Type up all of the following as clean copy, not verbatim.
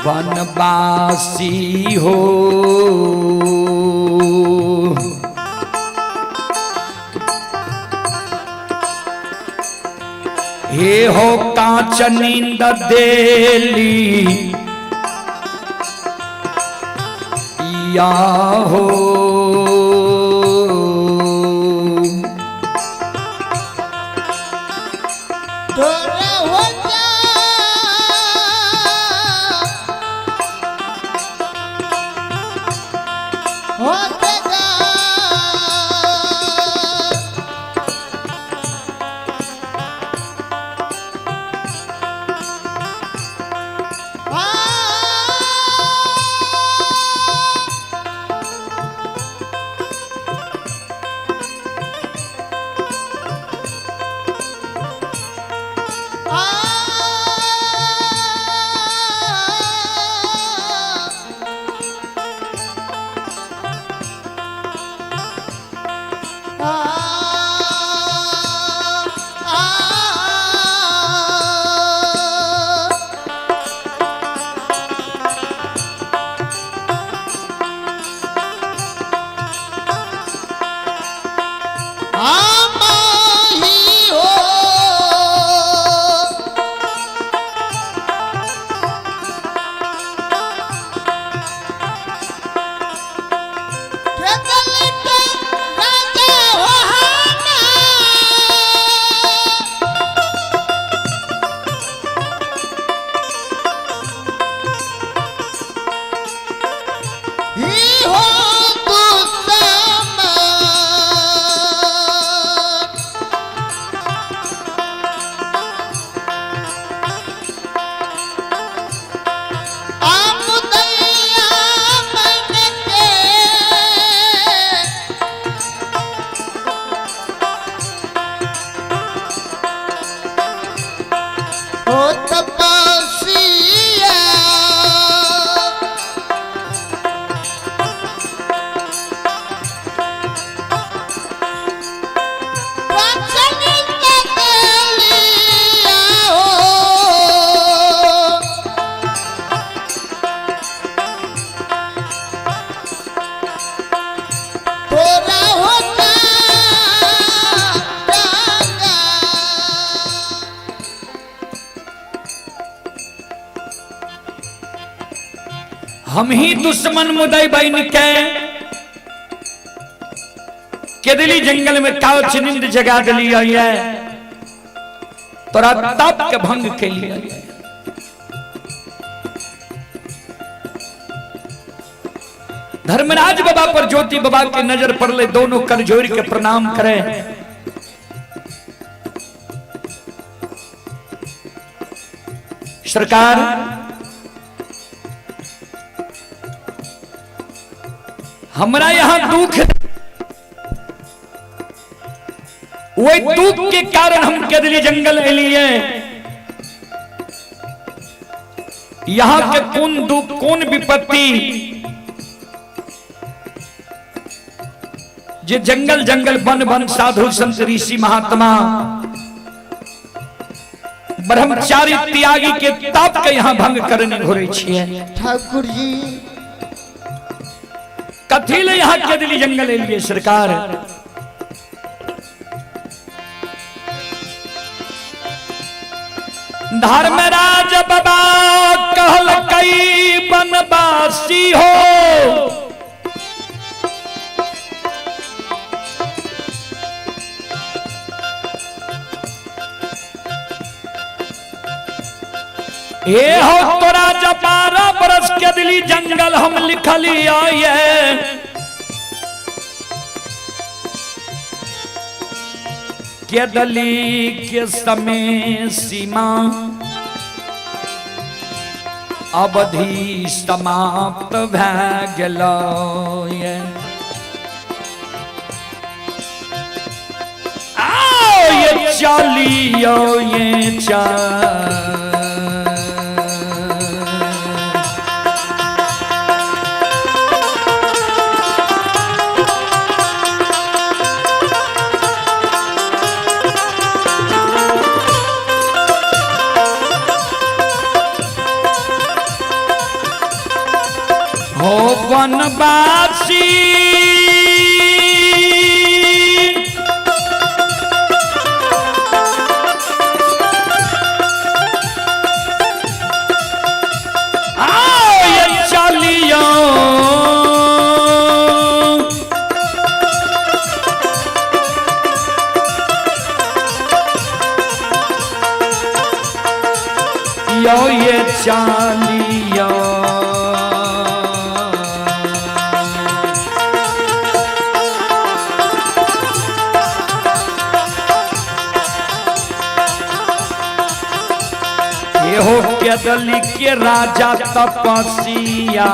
वनवासी हो हे हो कांच नींद देली या हो हम ही दुश्मन मुदई बन के दिली जंगल में काउच नींद जगा दिली है तोरा तप के भंग के लिए धर्मराज बाबा पर ज्योति बाबा की नजर पड़ले दोनों कर जोड़ के प्रणाम करे सरकार हमरा यहां दुख वही दुख के कारण हम केदली जंगल एलिए यहां के कौन दुख कौन विपत्ति जे जंगल जंगल वन वन साधु संत ऋषि महात्मा ब्रह्मचारी त्यागी के ताप के यहाँ भंग करने घोरे छिए ठाकुर जी कथी ले यहाँ के दिली जंगल एलिए सरकार धर्मराज बाबा कहल कई बनवासी हो ये हो तोरा जब 12 बरस के दिली जंगल हम लिखली आये के दली के समय सीमा अवधि समाप्त भै गेलो आओ ये चलियो ये चल वनवासी चलियो ये चालिया ये हो के दली के राजा तपसिया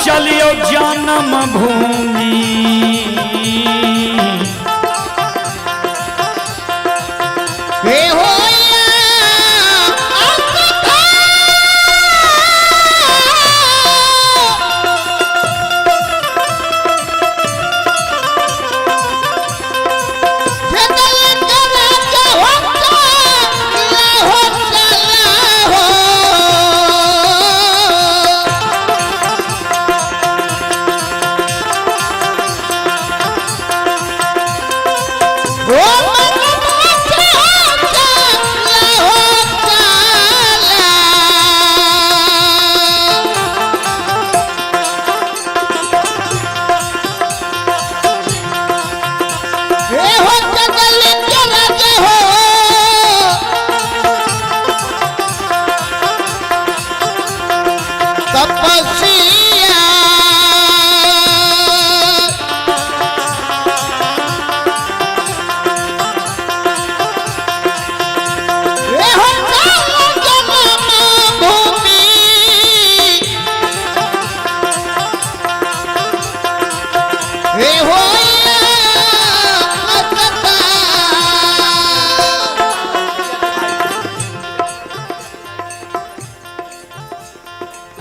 चलियो जन्म भूमि हो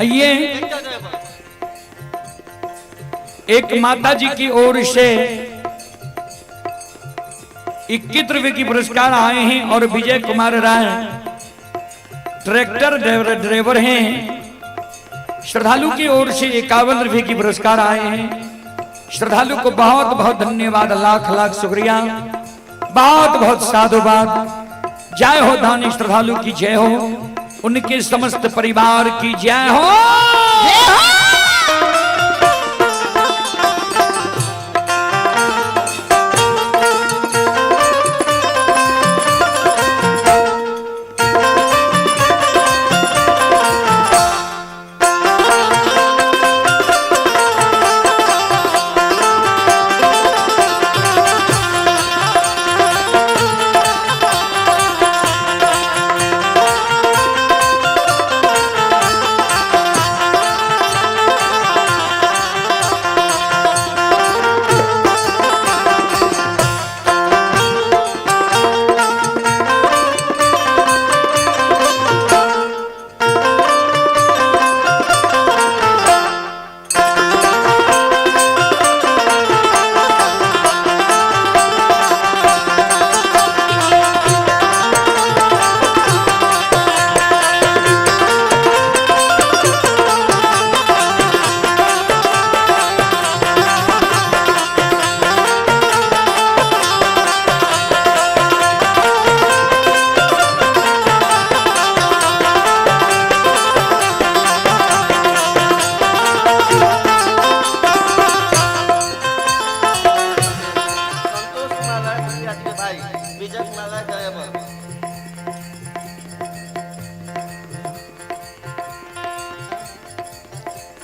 ये एक माता जी की ओर से 21 रुपए की पुरस्कार आए हैं और विजय कुमार राय ट्रैक्टर ड्राइवर हैं। श्रद्धालु की ओर से 51 रुपए की पुरस्कार आए हैं। श्रद्धालु को बहुत बहुत धन्यवाद, लाख लाख शुक्रिया, बहुत बहुत साधुवाद। जय हो दानी श्रद्धालु की जय हो, उनके समस्त परिवार की जय हो।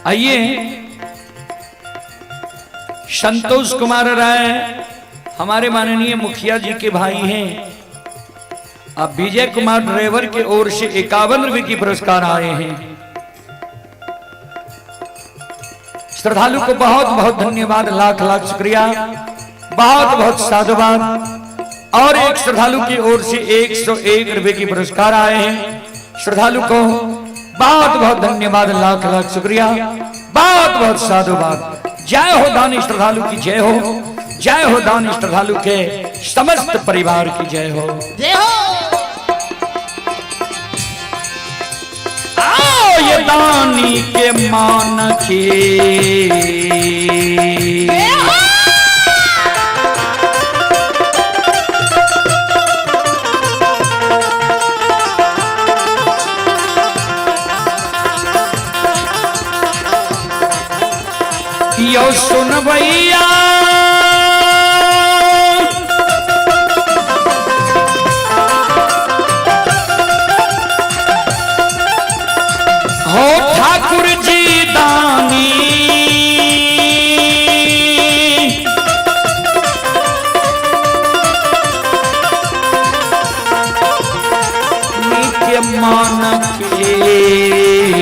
आइए संतोष कुमार राय हमारे माननीय मुखिया जी के भाई हैं। अब विजय कुमार ड्राइवर की ओर से 51 रुपए की पुरस्कार आए हैं। श्रद्धालु को बहुत बहुत धन्यवाद, लाख लाख शुक्रिया, बहुत बहुत साधुवाद। और एक श्रद्धालु की ओर से 101 रुपए की पुरस्कार आए हैं। श्रद्धालु को बहुत बहुत धन्यवाद, लाख लाख शुक्रिया, बहुत बहुत साधुवाद। जय हो दानी श्रद्धालु की जय हो, जय हो दानी श्रद्धालु के समस्त परिवार की जय हो। जय हो। आओ ये दानी के मान की यो सुन भैया हो ठाकुर जी दानी नित्य मान के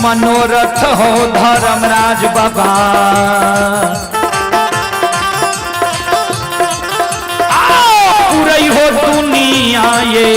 मनोरथ हो धर्मराज बाबा पूरी हो दुनिया ये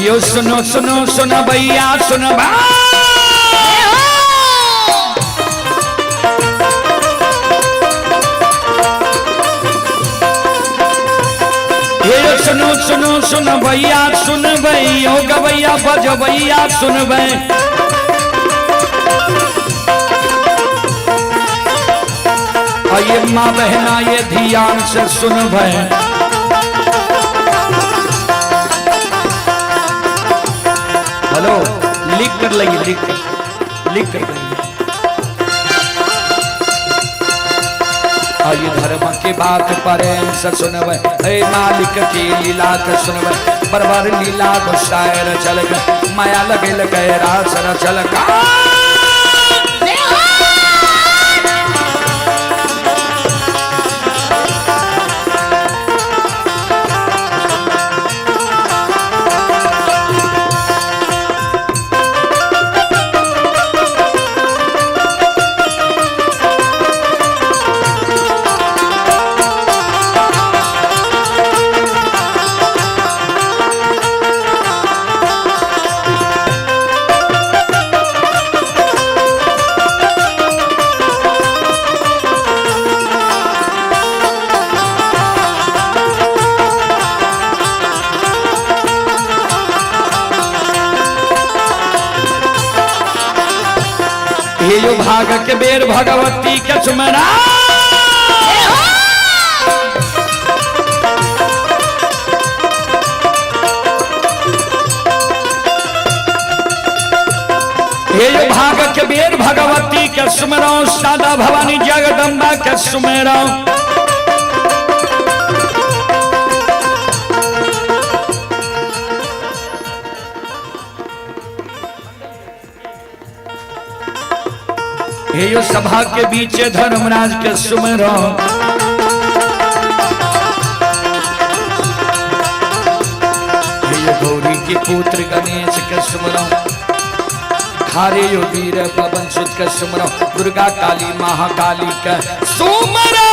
यो सुनो सुनो सुनो भैया सुनो ये सुनो सुनो सुनो भैया सुन भैया गवैया बज भैया सुन भै ये माँ बहना ये ध्यान से सुन भै हेलो लिख कर लगी लिख कर लगी आइए धर्म की बात प्रेम से सुनवे हे मालिक की लीला के सुनवे बरबर लीला को शायर चल गए माया लगे लगे रास न चल का ये जो भाग के बेर भगवती के सुमरा ये जो भाग के बेर भगवती के सुमरा सादा भवानी जगदम्बा के सुमेरा ये सभा के बीच धर्मराज के सुमरो ये गौरी के पुत्र गणेश के सुमरो हारे यो वीर पवन सुत का सुमरो दुर्गा काली महाकाली का सुमरो।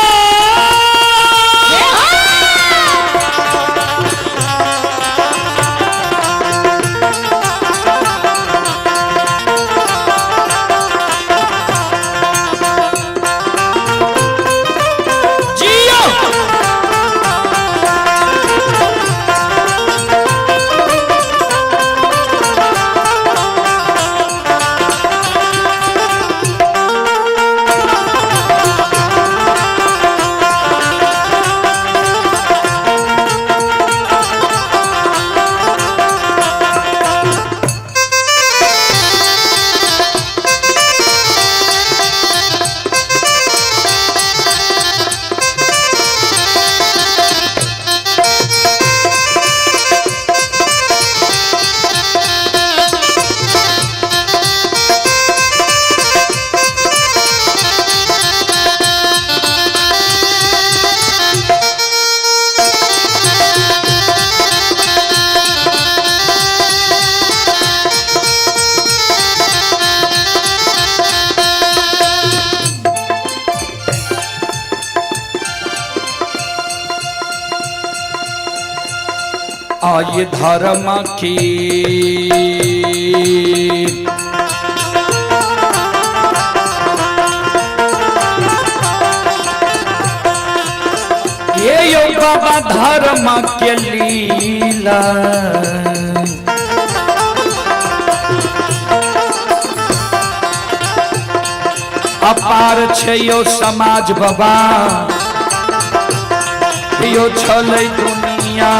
आये धर्म की ये यो बाबा धर्म के लीला अपार छे यो समाज बाबा यो छलै दुनिया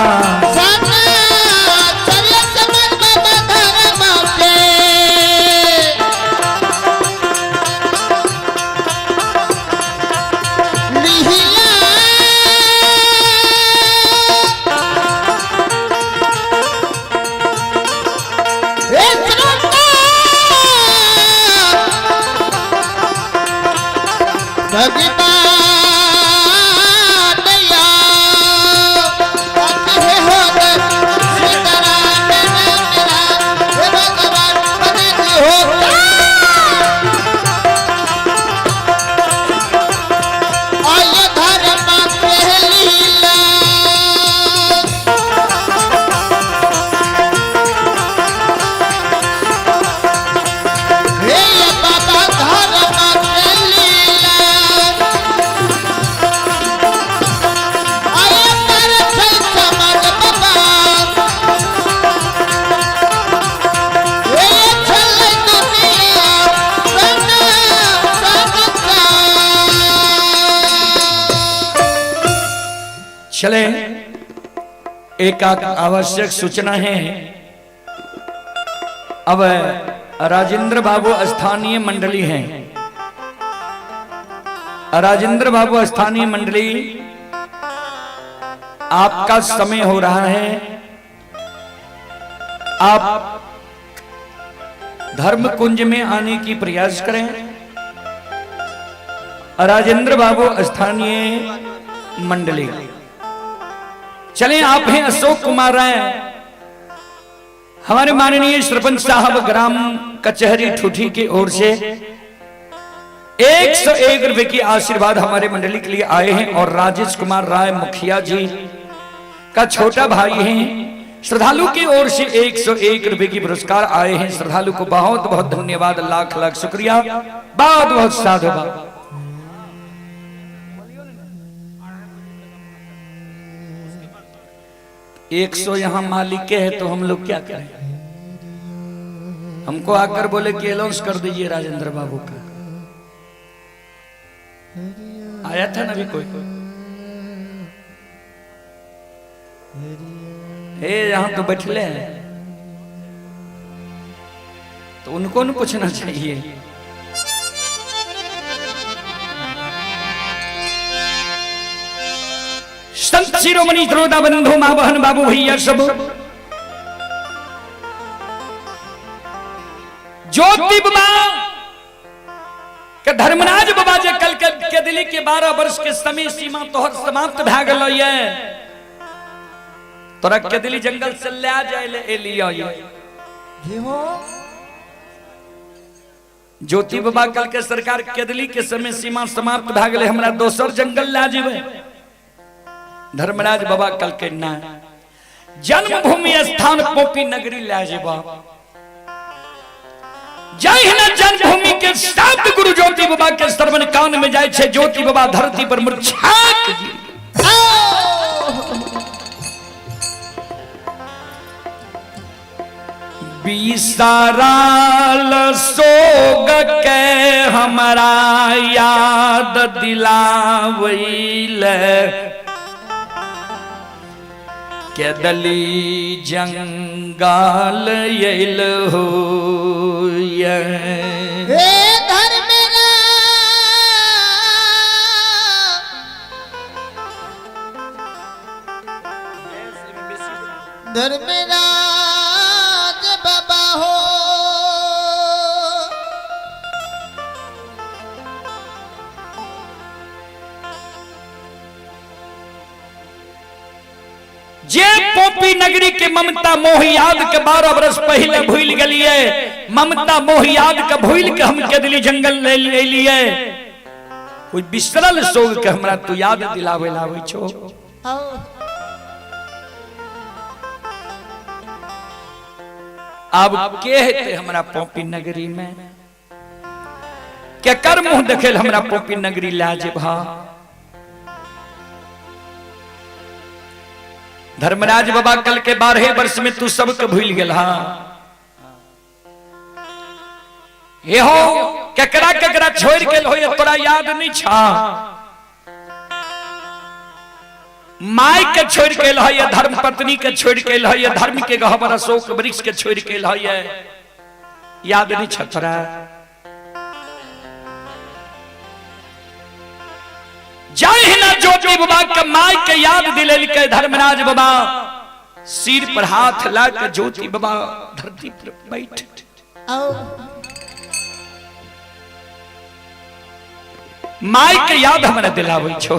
चले। एक आवश्यक सूचना है। अब राजेंद्र बाबू स्थानीय मंडली हैं। राजेंद्र बाबू स्थानीय मंडली, आपका समय हो रहा है। आप धर्म कुंज में आने की प्रयास करें। राजेंद्र बाबू स्थानीय मंडली, चलें। आप हैं अशोक कुमार राय, हमारे माननीय सरपंच साहब ग्राम कचहरी ठूठी की ओर से 101 रुपए की आशीर्वाद हमारे मंडली के लिए आए हैं। और राजेश कुमार राय मुखिया जी का छोटा भाई हैं, श्रद्धालु की ओर से 101 रुपए की पुरस्कार आए हैं। श्रद्धालु को बहुत बहुत धन्यवाद, लाख लाख शुक्रिया, बहुत बहुत साधुवाद। 100 यहाँ मालिक के है तो हम लोग क्या करें? हमको आकर बोले कि अनाउंस कर दीजिए राजेंद्र बाबू का। आया था ना भी कोई यहाँ तो बैठले हैं, तो उनको न पूछना चाहिए। संत शिरोमणि श्रोता बंधु मां बहन बाबू भैया सब, ज्योति बाबा के धर्मराज बाबा जे कल के दिल्ली के 12 वर्ष के समय सीमा तोहर समाप्त भए गेलो ये, तोरा के दिल्ली जंगल से ले जाए ले लियो ये। ज्योति बाबा कल के सरकार केदली के समय सीमा समाप्त भ गए, हमरा दोसर जंगल ला जेबे। धर्मराज बाबा कल के ना, जन्मभूमि स्थान पोपी नगरी ला जेबा। जय हिंद जन्मभूमि के साथ गुरु ज्योति बाबा के श्रवण कान में जाय छे। ज्योति बाबा धरती पर मूर्छाक जी बिसाराल सोग के हमारा याद दिलावैल केदली जंगाल येल हो धर्मराज बाबा हो। जे पोपी नगरी के ममता मोह याद के 12 वर्ष पहले भूल गलिए, ममता मोह याद के भूल के हम केदली जंगल ले लिए। कोई बिसरल सोग के हमरा तू याद दिलावे लावे छो। अब के हेते हमरा पोपी नगरी में के कर मुंह देखेल हमरा पोपी नगरी ला जेबा। धर्मराज बाबा कल के 12 वर्ष में तू सबके भूल गेल। हे हो केकरा केकरा छोड़ गेल हो तोरा याद नहीं छा। माय के छोड़ के है, धर्म पत्नी के छोड़ के है, धर्म के गहवर अशोक वृक्ष के छोड़ के है, याद नहीं छतरा। जय हिंद ज्योति बाबा के माय के याद दिले के धर्मराज बाबा सिर पर हाथ ला के ज्योति बाबा धरती पर बैठ माय के याद हमरा दिलावे छो।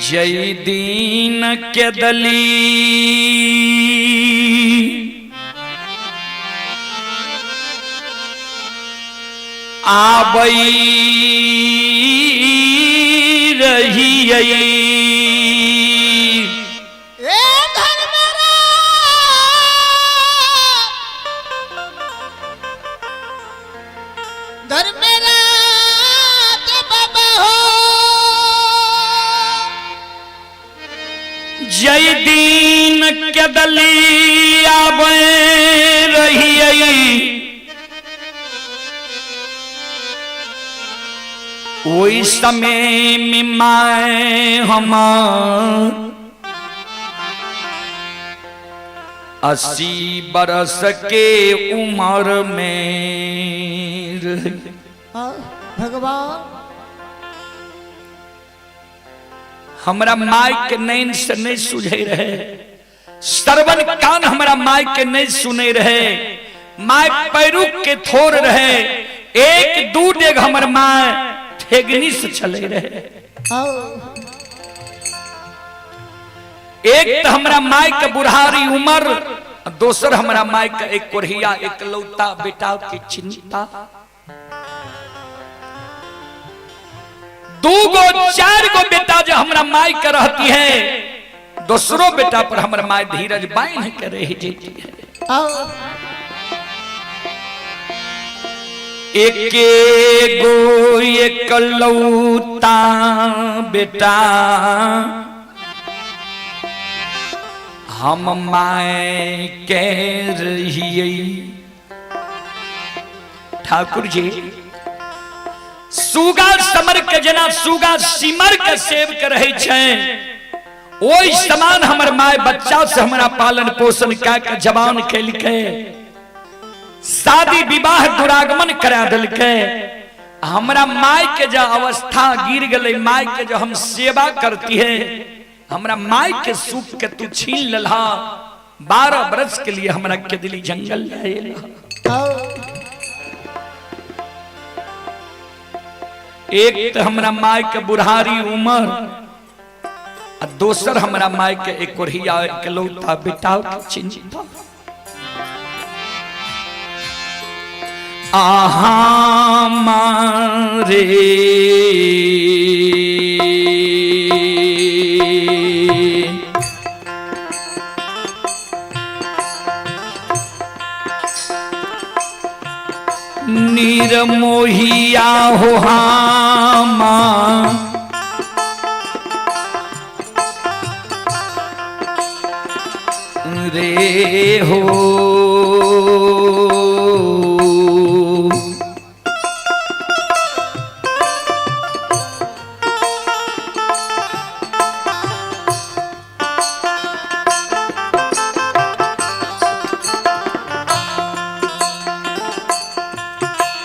जय दीन केदली आबई रही जय दीन केदली आबे रही ओई समय में माए हमार 80 बरस के उम्र में भगवान हमरा माय के नैन से नहीं सुझे रहे, श्रवण कान हमरा माय के नहीं सुने रहे। माय पैरुक के थोर रहे, एक दू डेग हमर माय ठेगनी से चले रहे। एक तो हमरा माय के बुढ़ारी उम्र, दोसर हमरा माय के एक कोढ़िया एक लौता बेटा की चिंता। 2 गो 4 गो बेटा जो हमरा माय के रहती है, दूसरों बेटा पर हमरा माय धीरज बांध के रह जाती है। एक गो एक लौता बेटा हम माय के रहिए। ठाकुर जी सुगा समर के जना सुगा सिमर के सेव के रहे छे, ओई समान हमर माय बच्चा से हमरा पालन पोषण के जवान खेल के शादी विवाह दुरागमन करा दिल के। हमरा माय के जो अवस्था गिर गई, माय के जो हम सेवा करती है, हमरा माय के सुख के तू छीन लला। 12 वर्ष के लिए हमरा के दिली जंगल लाएला। एक तो हमरा माय के बुढ़ारी उम्र, दोसर हमरा माय के एक कोरिया इकलौता बेटा चिंता आहा मारे निर्मोहिया हो हामा रे हो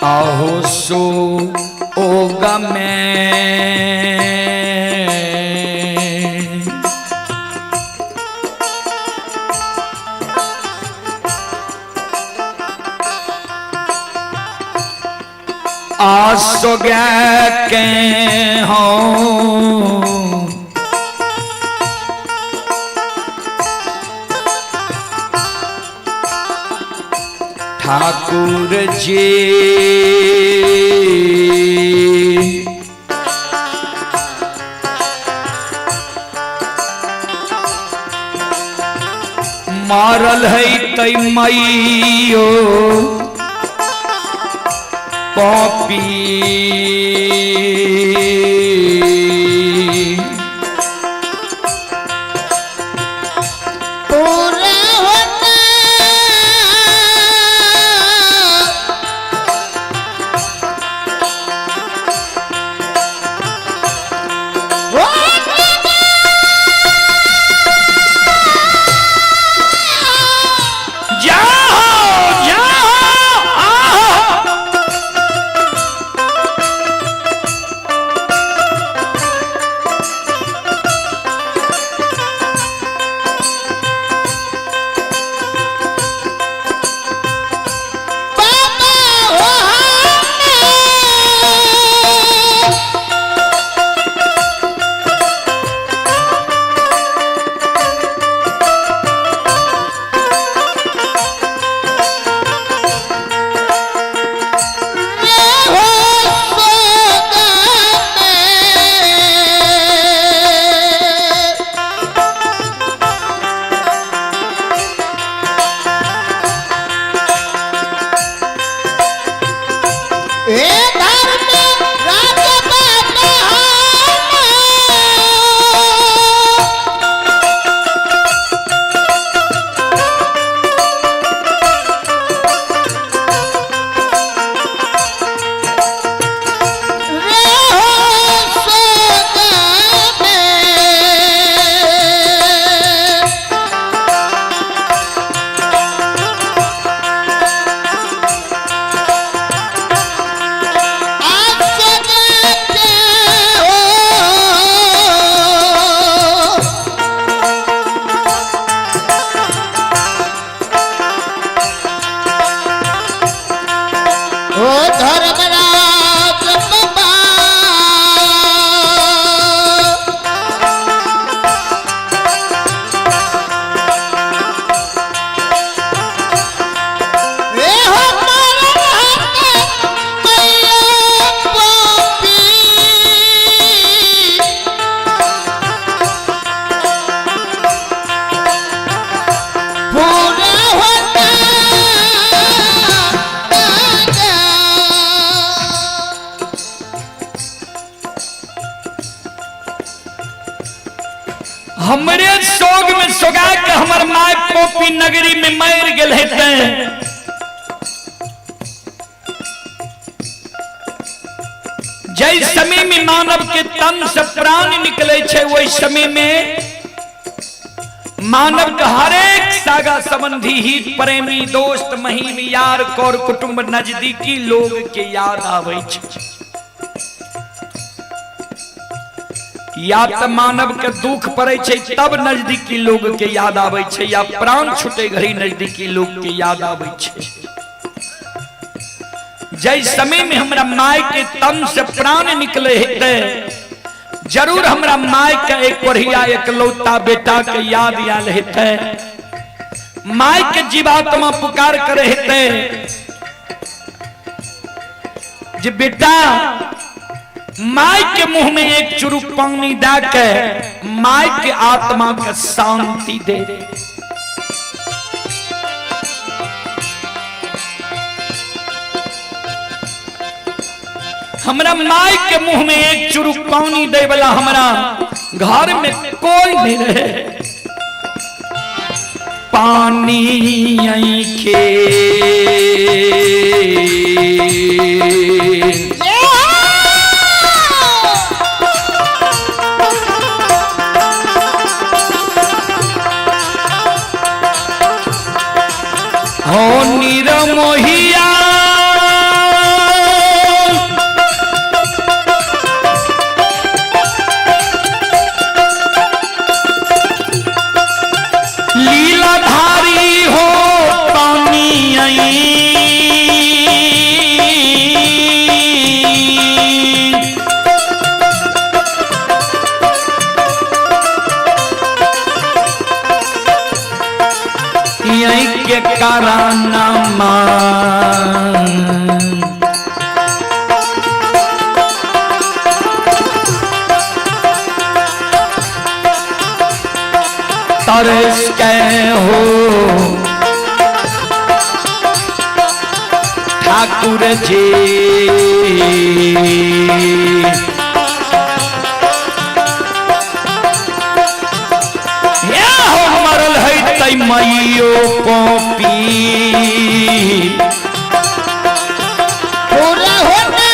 आहो सो ओगा में आसो गया के हों ठाकुर जी मारल है तई मैयो पपी हमरे सोग में सोगा के हमर माय पोपी नगरी में मर गेल हेते जय समय में मानव के तन से प्राण निकले छे वही समय में मानव का हरेक सागा संबंधी हित प्रेमी दोस्त महीम यार कर कुटुंब नजदीकी लोग के याद आवे छे या तो मानव के दुख पड़े छे तब नजदीकी लोग के याद आवे छे या प्राण छूटे घड़ी नजदीकी लोग के याद आवे छे जय समय में हमरा माय के तन से प्राण निकले हेते जरूर हमरा माय के एक बढ़िया एकलौता बेटा के याद आयल हेतै, माय के जीवात्मा पुकार करे हेतै जे बेटा माय के मुंह में एक चुरुक पानी डाल के माय के आत्मा के शांति दे। हमरा माय के मुंह में एक चुरुक पानी दे वाला हमरा घर में कोई नहीं रहे। पानी आँखे हो निरमोहिया लीलाधारी हो पानी आई यही के कारनामा तरस के हो ठाकुर जी या हो मरल है तै मैयो पोपी पूरा होना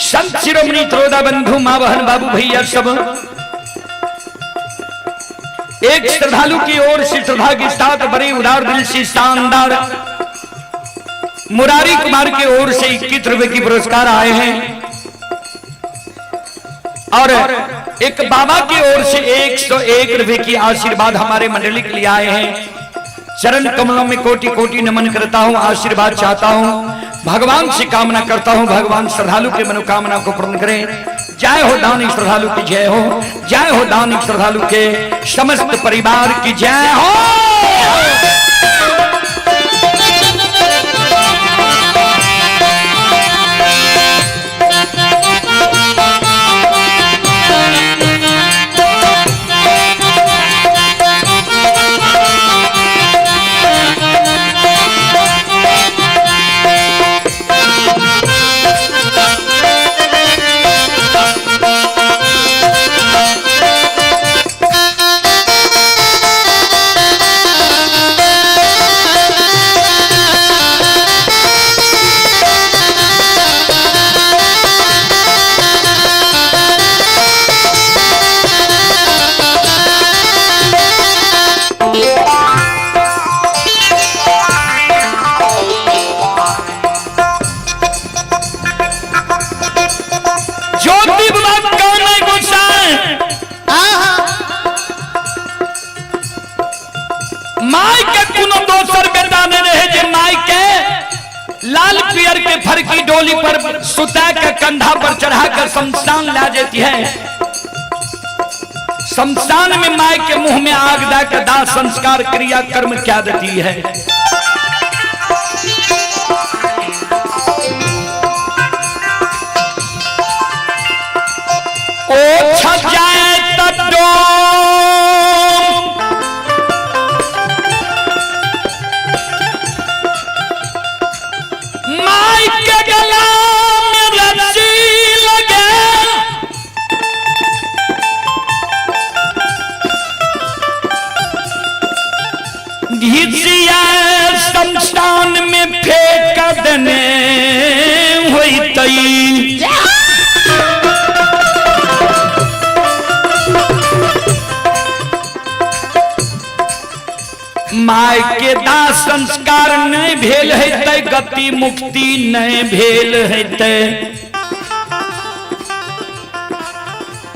संत शिरोमणि त्रोदा बंधु मां बहन बाबू भैया सब एक श्रद्धालु की ओर से श्रद्धा के साथ बड़े उदार दिल से शानदार मुरारी कुमार की ओर से 21 रुपए की पुरस्कार आए हैं और एक बाबा की ओर से 101 रुपए की आशीर्वाद हमारे मंडली के लिए आए हैं। चरण कमलों में कोटि कोटि नमन करता हूं, आशीर्वाद चाहता हूं, भगवान से कामना करता हूं भगवान श्रद्धालु के मनोकामना को पूर्ण करें। जय हो दानी श्रद्धालु की जय हो, जय हो दानी श्रद्धालु के समस्त परिवार की जय हो। नरियर के फर की डोली पर सुता के कंधा पर चढ़ाकर शमशान ला देती है। शमशान में माय के मुंह में आग डाकर दाह संस्कार क्रिया कर्म क्या देती है। ओ छप जाए तड्डो माई के गला में रस्सी लगे, घिसिया शमशान में फेंक देने हुई तई। माय के दाह संस्कार नहीं भेल है, गति मुक्ति नहीं भेल है।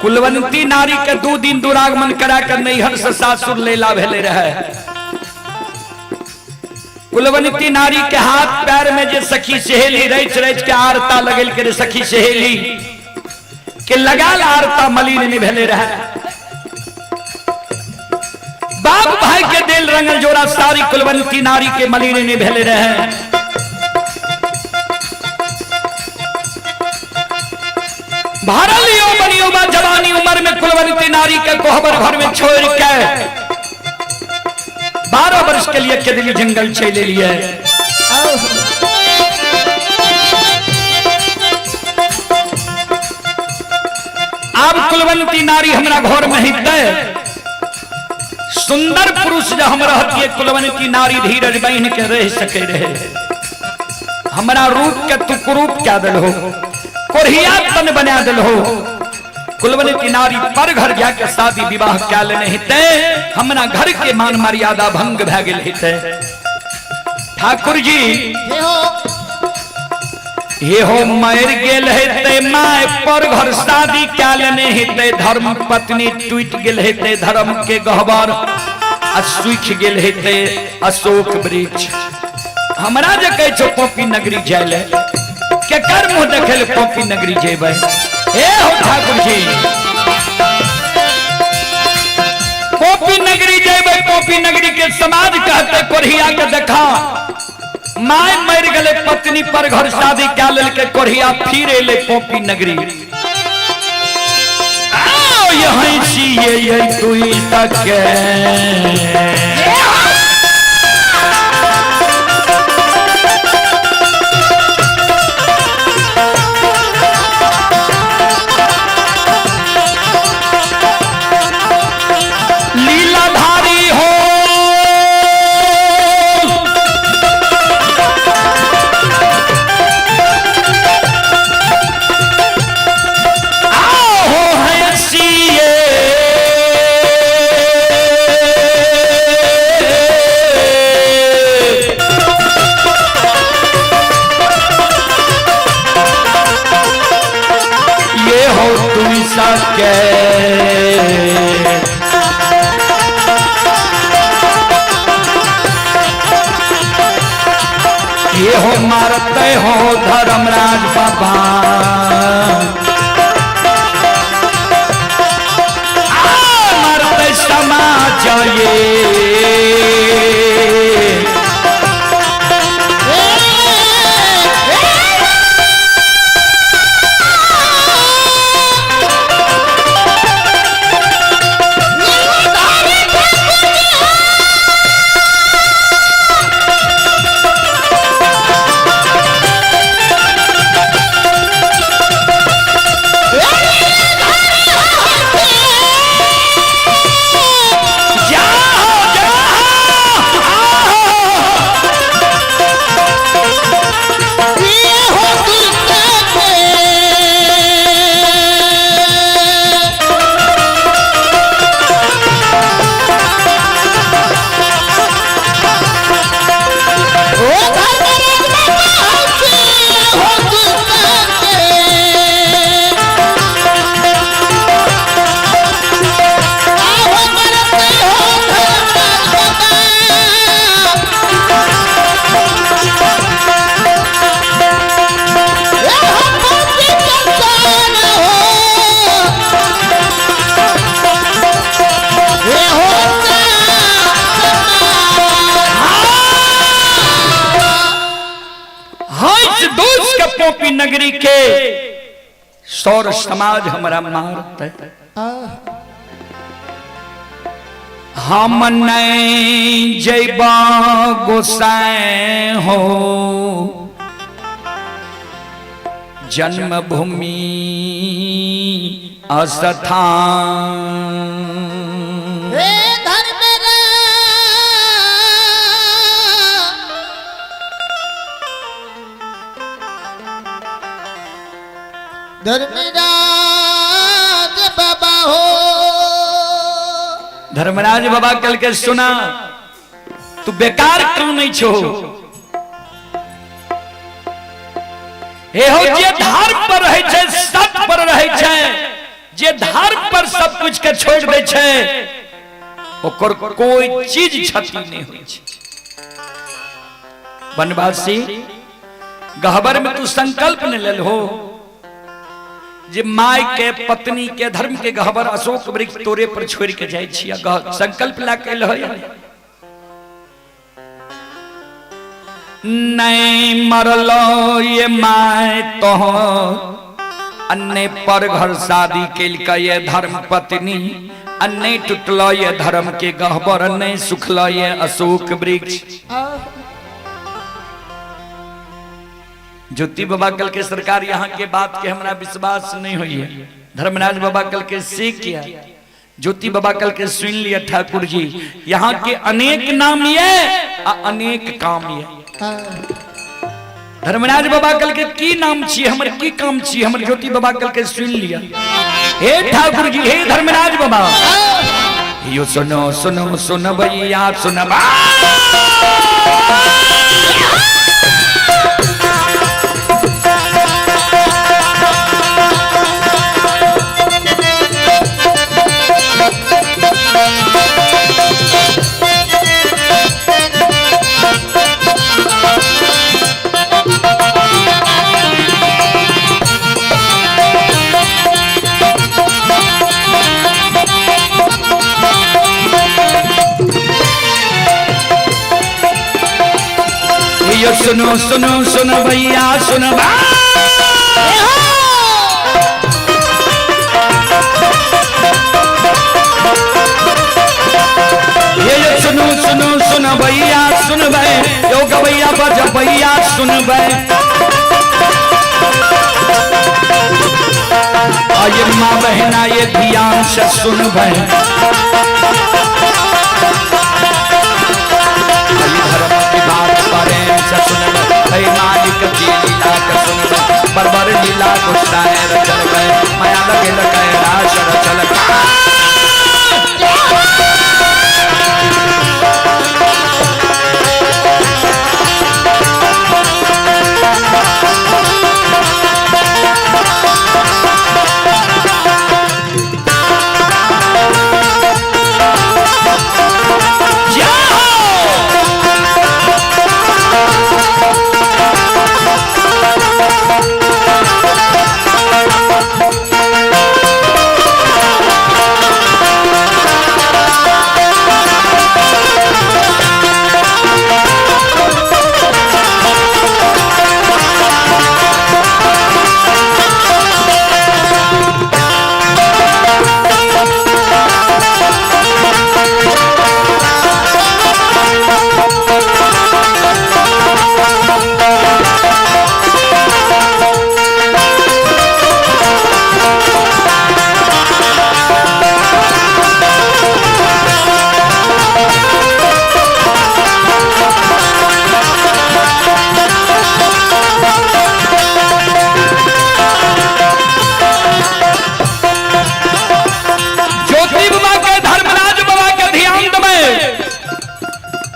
कुलवंती नारी के 2 दिन दुरागमन करा कर नैहर से सासुर लेला भेले रहे। कुलवंती नारी के हाथ पैर में जे सखी सहेली रच रच के आरता लगल के सखी सहेली के लगाल आरता मलिन नहीं भेले रहे। बाप भाई के दिल रंगल जोड़ा सारी कुलवंती नारी के मलिन नहीं भेले रहे। भारलियो बनियो बा जवानी उम्र में कुलवंती नारी के कोहबर घर में छोड़ के 12 वर्ष के लिए केदली जंगल चले लिए। अब कुलवंती नारी हमारा घर में ही तय सुंदर पुरुष जो हम रहती है, कुलवंती नारी धीरज बहन के रह सके रहे। हमारा रूप के तू कुरूप क्या दल हो, कोरिया तन बना दल हो। कुलवंती नारी पर घर जाके शादी विवाह क्या ले नहीं ते, हमारा घर के मान मर्यादा भंग भे गेल हिते। ठाकुर जी ये हो मर गेल हेते माय पर घर शादी क्या लेने हेते। धर्म पत्नी टूट गेल हेते, धर्म के गहवर सूख गेल हेते अशोक वृक्ष। हमरा जे कहे छो पोपी नगरी जाइले के कर मुंह देखे पोपी नगरी जेबे। हे हो ठाकुर जी पोपी नगरी जेबे, पोपी नगरी के समाज कहते कोरिया के देखा माय मर गले पत्नी पर घर शादी क्या ललके कोरिया फिर ले पोपी नगरी। आओ यहीं सी ये तू तक लीलाधारी हो सके। ये हो मारते हो धर्मराज बाबा, मारते समाज ये नगरी के सौर समाज हमारा मारते हम नहीं जैबा गोसाए हो जन्मभूमि अस्थान हे धर्मराज बाबा हो। धर्मराज बाबा कल के सुना तू बेकार क्यों नहीं छो एहो जे धर्म पर रहे छे सत्य पर रहे छे जे धर्म पर सब कुछ के छोड़ दे छे ओकर कोई चीज क्षति नहीं होई छे। वनवासी गहबर में तू संकल्प ने लेल हो जे माय के पत्नी के धर्म के गहबर अशोक वृक्ष तोरे पर छोड़ के जाय छिया संकल्प ला के लह नहीं मरलो ये माय तो अन्य पर घर शादी के ये धर्म पत्नी अन्य टूटलो ये धर्म के गहबर अन्य सुखलो ये अशोक वृक्ष। ज्योति बाबा कल के सरकार यहाँ के बात के हमारा विश्वास नहीं हुई है। धर्मराज बाबा कल के सीख किया ज्योति बाबा कल के सुन लिया ठाकुर जी यहाँ के अनेक नाम ये अनेक काम ये। धर्मराज बाबा कल के की नाम छिए हमर की काम छिए हमर ज्योति बाबा कल के सुन लिया। हे ठाकुर जी हे धर्मराज बाबा यो सुनो सुनो सुनो भैया सुनो सुनो सुनो सुनो भैया सुनो ये सुनो सुनो सुनो भैया सुन भाई यो गवैया बज भैया सुन भाई ये माँ बहना ये ध्यान से सुन भाई धर्म की बात प्रेम से सुन भाई मालिक की लीला का सुन बरबर लीला को शायर चल गए माया लगे लगे राशर चल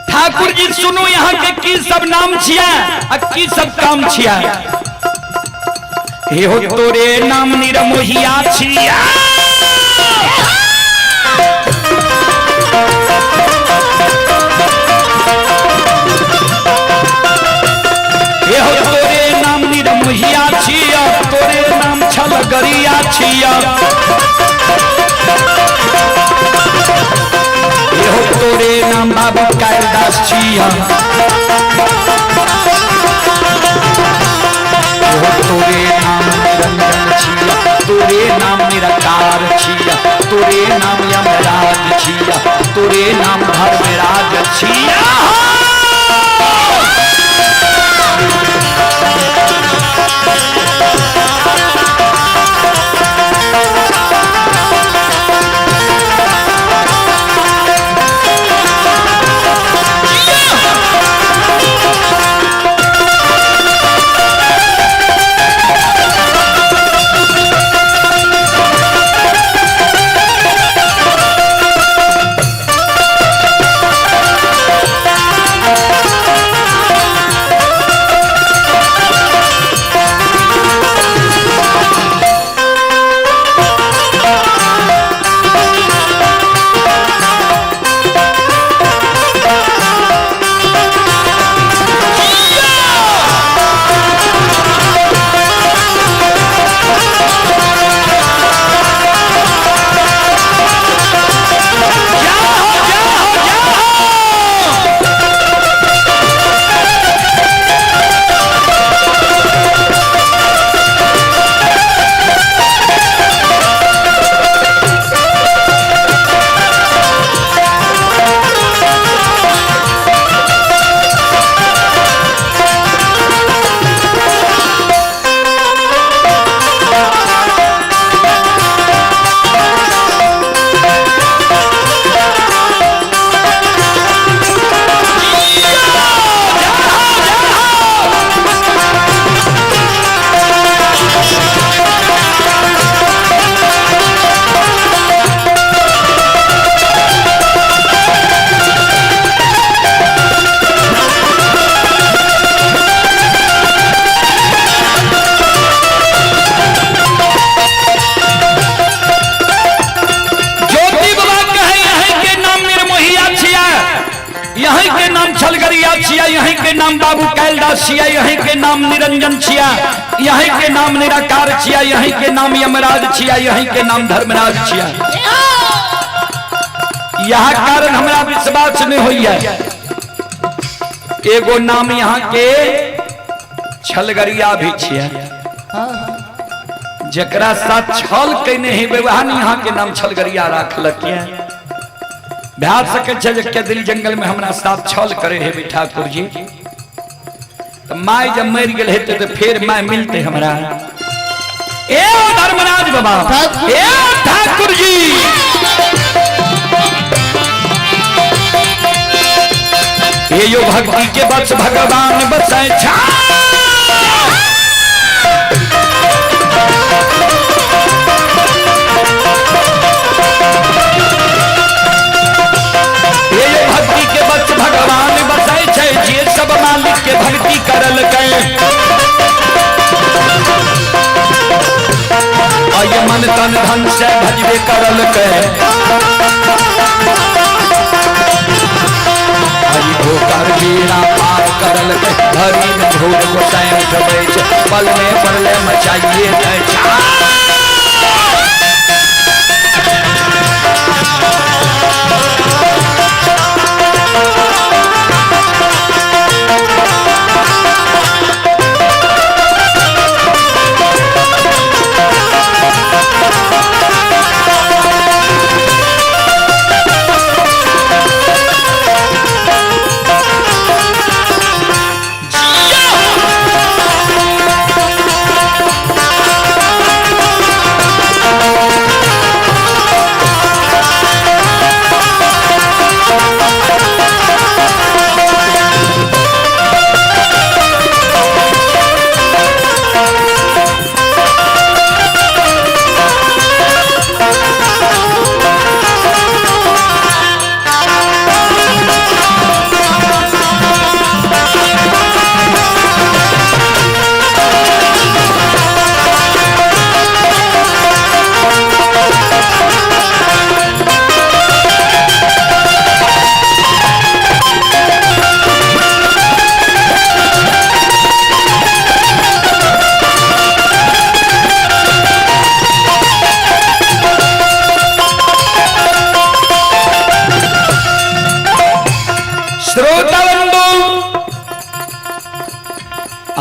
ठाकुर जी सुनो यहाँ के की सब नाम छिया की सब काम छिया हे हो तोरे नाम निरमोहिया छिया हे हो तोरे नाम निरमोहिया छिया तोरे नाम छलगरिया छिया तोरे नाम बाबू कालिदास छिया तोरे तोरे नाम निराकार छिया, तोरे नाम यमराज छिया, तोरे नाम धर्मराज छिया। यहीं के नाम बाबू कैलदास छिया, यहीं के नाम निरंजन छिया, यहीं के नाम निराकार छिया, यहीं के नाम यमराज छिया, यहीं के नाम धर्मराज छिया। यह कारण हमारा विश्वास नहीं हुई है। एगो नाम यहाँ के छलगरिया भी छिया, जकरा साथ छल कने ही व्यवहार यहाँ के नाम छलगरिया रखलक। भ्यार सके के दिल जंगल में हमारा साथ छल करे है भी ठाकुर जी, तो माय जब मर गए हेते तो फिर माय मिलते हमारा। ए धर्मराज बाबा, ए ठाकुर जी, ये यो भक्ति के बस भगवान बसे छा। भक्ति के बस भगवान बसाए छे, जे सब मालिक के भक्ति करल गए। आय मन तन धन से भजबे करल गए। आई भोकर बीड़ा पार करल गए। धरी में धूल गोसाई उठबै छे, पल में पड़ले मचाइए छा।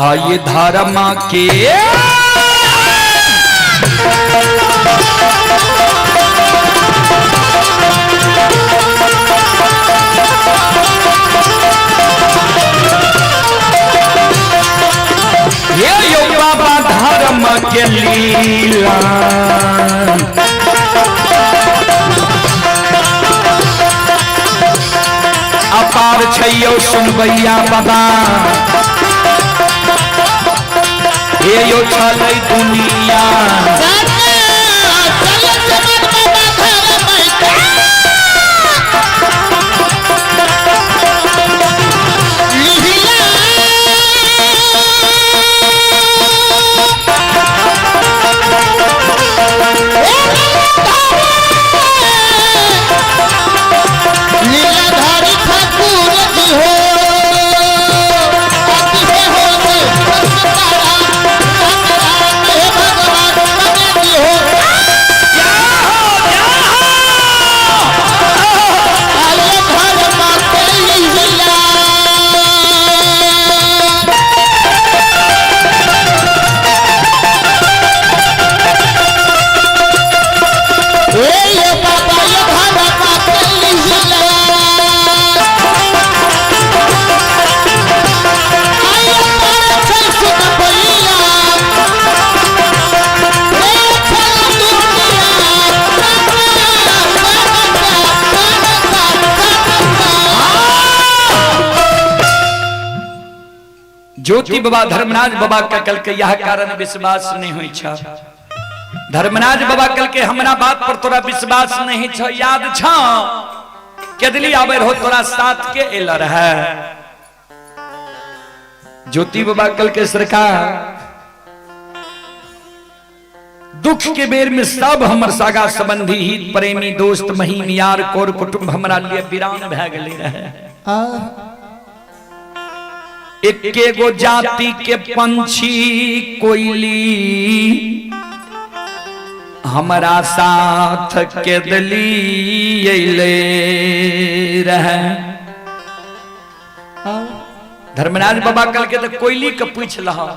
आइए धर्म के लीला अपार छैयो सुनबैया बाबा हे यो छलै दुनिया ज्योति बाबा धर्मराज बाबा का कल के यह कारण विश्वास नहीं हुई छा। धर्मराज बाबा कल के हमरा बात पर तोरा विश्वास नहीं छ याद छ केदली आवे हो तोरा साथ के एल रहा। ज्योति बाबा कल के सरकार दुख के बेर में सब हमर सागा संबंधी हित प्रेमी दोस्त महीम यार कोर कुटुंब हमरा लिए वीरान भए गेले रहे। एके गो जाति के पंछी कोयली हमारा साथ के दली अइले रहे। धर्मराज बाबा कल के तो कोयली के पूछ लहा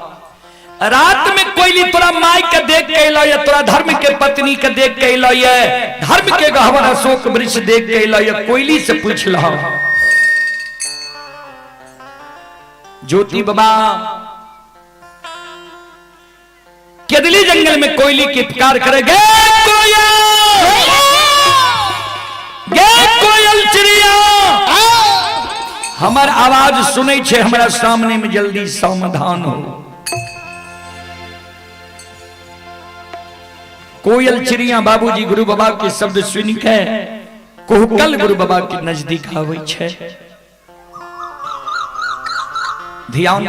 रात में कोयली तोरा माई के देख के अइलो या तोरा धर्म के पत्नी के देख के अइलो या धर्म के गहवर अशोक वृक्ष देख के अइलो या कोयली से पूछ लहा। ज्योति बाबा केदली जंगल में कोयली की पुकार करे गे कोयल चिड़िया हमार आवाज सुनै छे हमरा सामने में जल्दी समाधान हो। कोयल चिड़िया बाबूजी गुरु बाबा के शब्द सुन के कोहकल गुरु बाबा के नजदीक आवे छे। ध्यान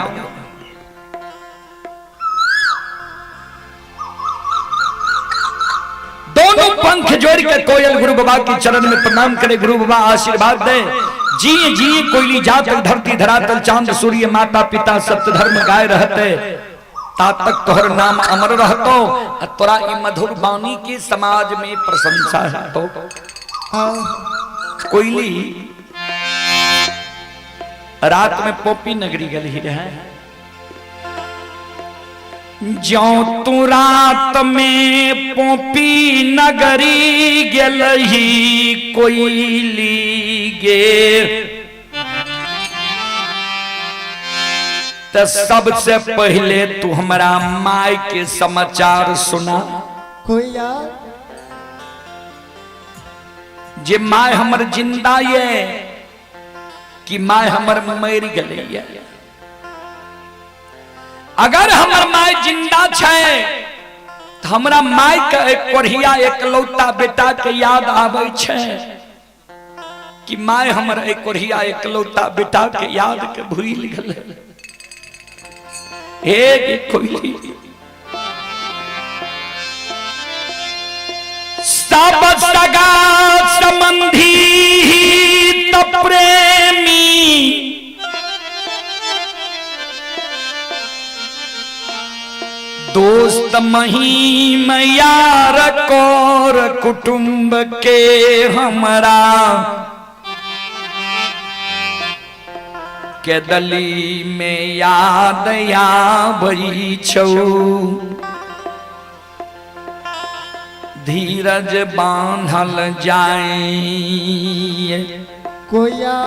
दोनों पंख जोड़ के कोयल गुरु बाबा के चरण में प्रणाम करे। गुरु बाबा आशीर्वाद दे जिए जिए कोयली जात धरती धरातल चांद सूर्य माता पिता सत्य धर्म गाय रहते ता तक तोहर नाम अमर रहतो तोरा ई मधुर वाणी की समाज में प्रशंसा है। तो कोयली रात में पोपी नगरी गल ही रहे। जो तू रात में पोपी नगरी गल ही कोयली गे तो सबसे पहले तू हमारा माई के समाचार सुना। कोया जे माय हमर जिंदा ये कि माय हमर मर गई। अगर हमर माय जिंदा छे तो हमरा माय के एक कोढ़िया एकलौता बेटा के याद आवे छे कि माय हमर एक कोढ़िया एकलौता बेटा के याद के भूल गेल। हे कोयली सब सगा संबंधी प्रेमी दोस्त महीम यार कोर कुटुंब के हमरा के दली में याद आबै छौ। धीरज बांधल जाए कोया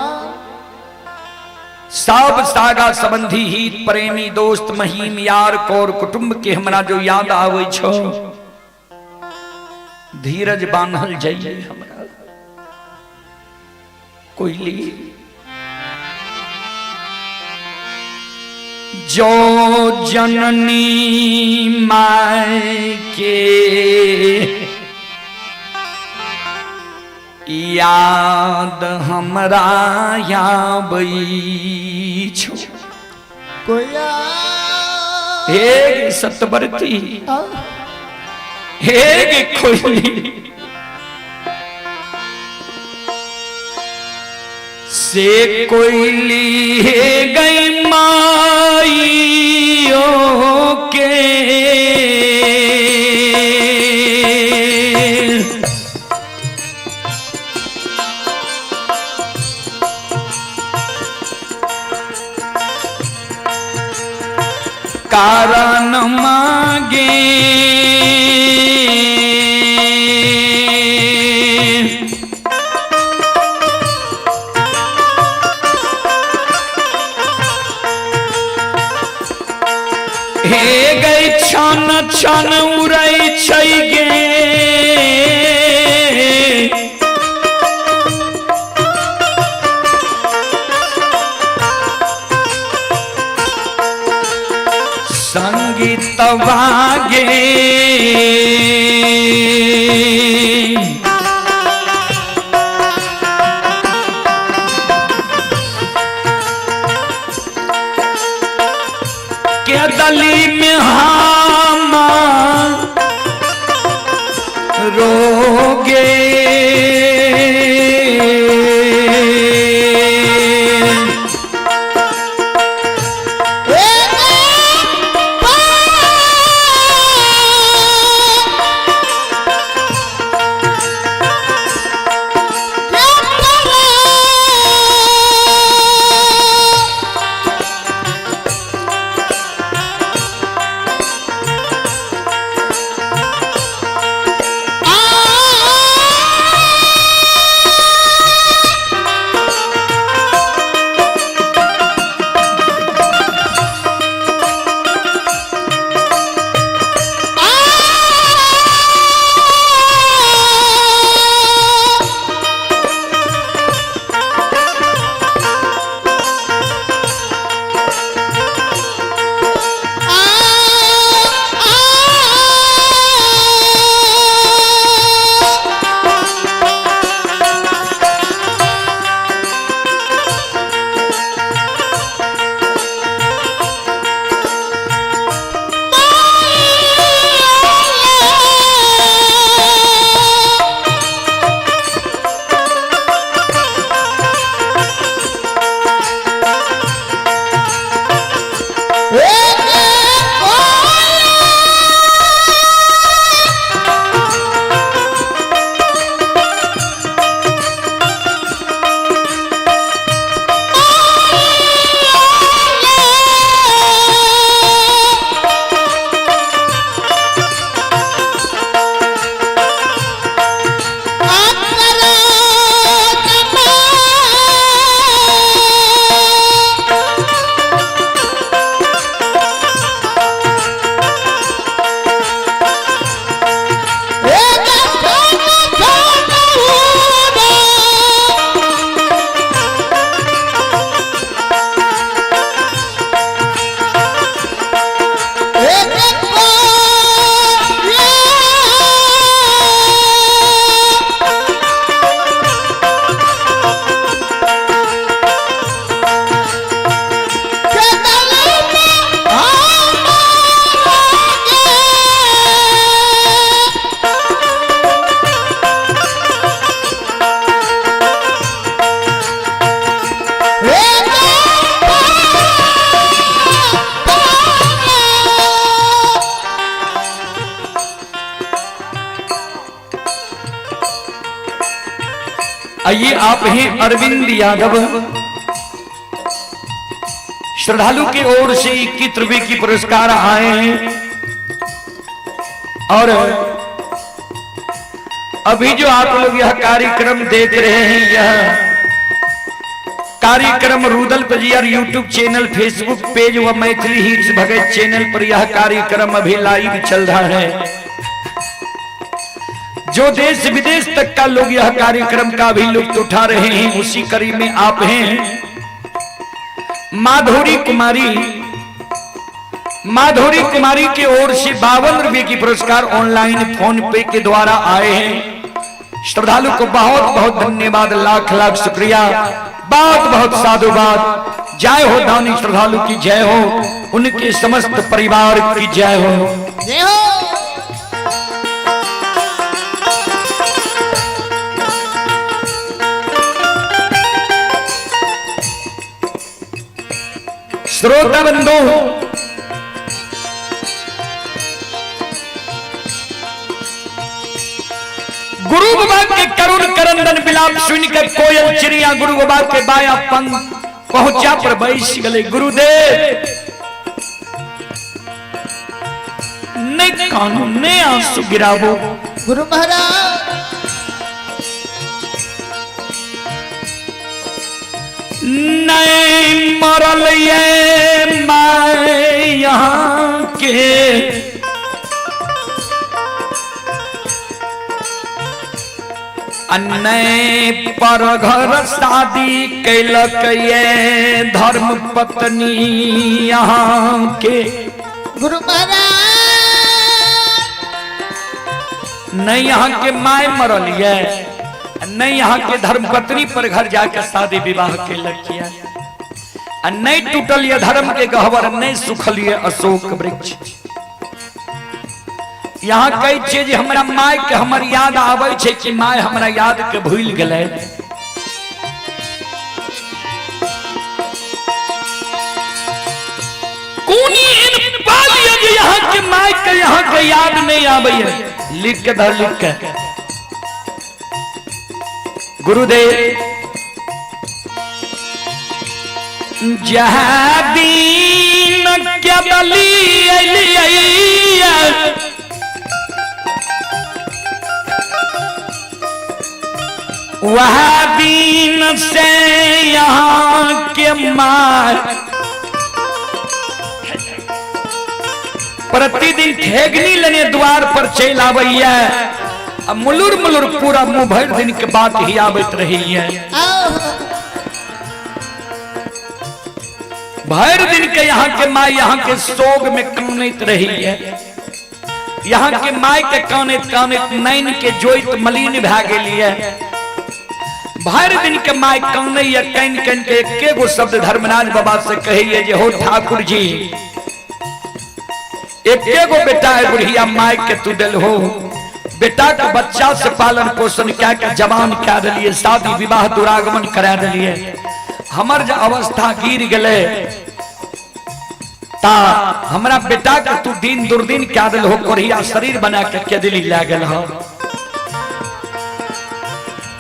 सब सागा संबंधी हित प्रेमी दोस्त महीम यार कौर कुटुंब के हमरा जो याद आवे छो, धीरज बांधल जाइए हमरा कोयली। जो जननी माय के याद हमरा आबै छो, कोया हे सतवर्ती हे कोयली, से कोयली हे गई माइयों के कारण मांगे, हे गई छन छन उड़ै छै गे, संगीत वागे के दली में हम रोगे, आइए आप हैं अरविंद यादव, श्रद्धालु की ओर से 21 रुपए की पुरस्कार आए हैं। और अभी जो आप लोग यह कार्यक्रम देख रहे हैं, यह कार्यक्रम Rudal Pajiyar YouTube channel, Facebook page व मैथिली हिट्स भगत चैनल पर यह कार्यक्रम अभी लाइव चल रहा है। जो देश विदेश तक का लोग यह कार्यक्रम का भी लुत्फ उठा रहे हैं, उसी कड़ी में आप हैं। माधुरी कुमारी की ओर से 52 रुपए की पुरस्कार ऑनलाइन फोन पे के द्वारा आए हैं। श्रद्धालु को बहुत बहुत धन्यवाद, लाख लाख शुक्रिया, बहुत बहुत साधुवाद। जय हो दानी श्रद्धालु की जय हो, उनके समस्त परिवार की जय हो। जय हो। श्रोता बंधु, गुरु बाबा के करुण करंदन बिलाप सुनकर कोयल चिड़िया गुरु बाबा के बाया पंख पहुंचा पर बैस गले। गुरुदेव ने कानून ने आंसू गिरावो। गुरु महाराज नहीं मरल ये मैं यहाँ के, अन्य पर घर शादी कैलक ये धर्म पत्नी यहाँ के। गुरु महाराज नहीं यहाँ के माय मरल है, नहीं यहाँ के धर्म पत्नी पर घर जाकर शादी विवाह कैलक किया, नहीं टूटल ये धर्म के गहवर, नहीं सुखल ये अशोक वृक्ष। यहाँ कई चीज हमारा माय के हमर याद आवे छे कि माय हमारा याद के भूल गए। कोनी इन पालिया जे यहाँ के माय के यहाँ के याद नहीं आवे है। लिख के धर, लिख के गुरुदेव जहाँ दीन क्या बली वह दीन से यहाँ के मार प्रतिदिन ठेगनी लेने द्वार पर चल आबैया। अब मुलुर मुलुर पूरा मुंह भर दिन के बात ही आबत रही है। भर दिन के यहाँ के माँ यहाँ के सोग में कानत रही है। यहाँ के माय के कानत कानत नैन के जोइत मलिन भा गेली है। भर दिन के माय कानैया कैन कैन के एके गो शब्द धर्मराज बाबा से कहिए जे हो ठाकुर जी, एके गो बेटा है बुढ़िया माय के तू दिल हो। बेटा के बच्चा से पालन पोषण क्या क्या जवान क्या दिलिए, शादी विवाह दुरागमन करा दिलिए। हमर जो अवस्था गिर गले ता हमरा बेटा के तू दिन दुर्दिन क्या दिल हो, कोरिया शरीर बना के दिली ला गल हो।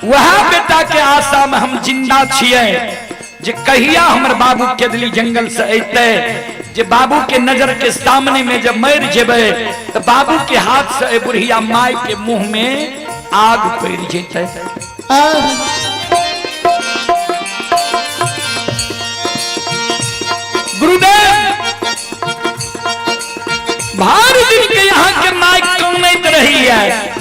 वह बेटा के आशा में हम जिंदा छिए जे कहिया हमर बाबू के दिली जंगल से अइते, जे बाबू के नजर के सामने में जब मर जेबे तो बाबू के हाथ से बुढ़िया माय के मुंह में आग पड़ जेते। गुरुदेव भार दिन के यहाँ के माय कमैत रही है।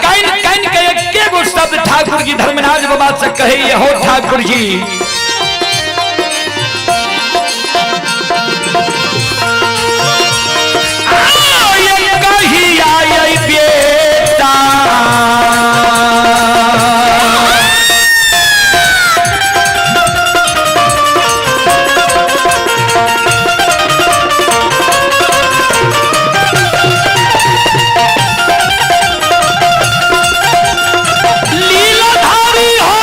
कैन कैन के एके गो शब्द ठाकुर जी धर्मराज बाबा से कहे हो ठाकुर जी, ये कही आई बेटा लीलाधारी हो।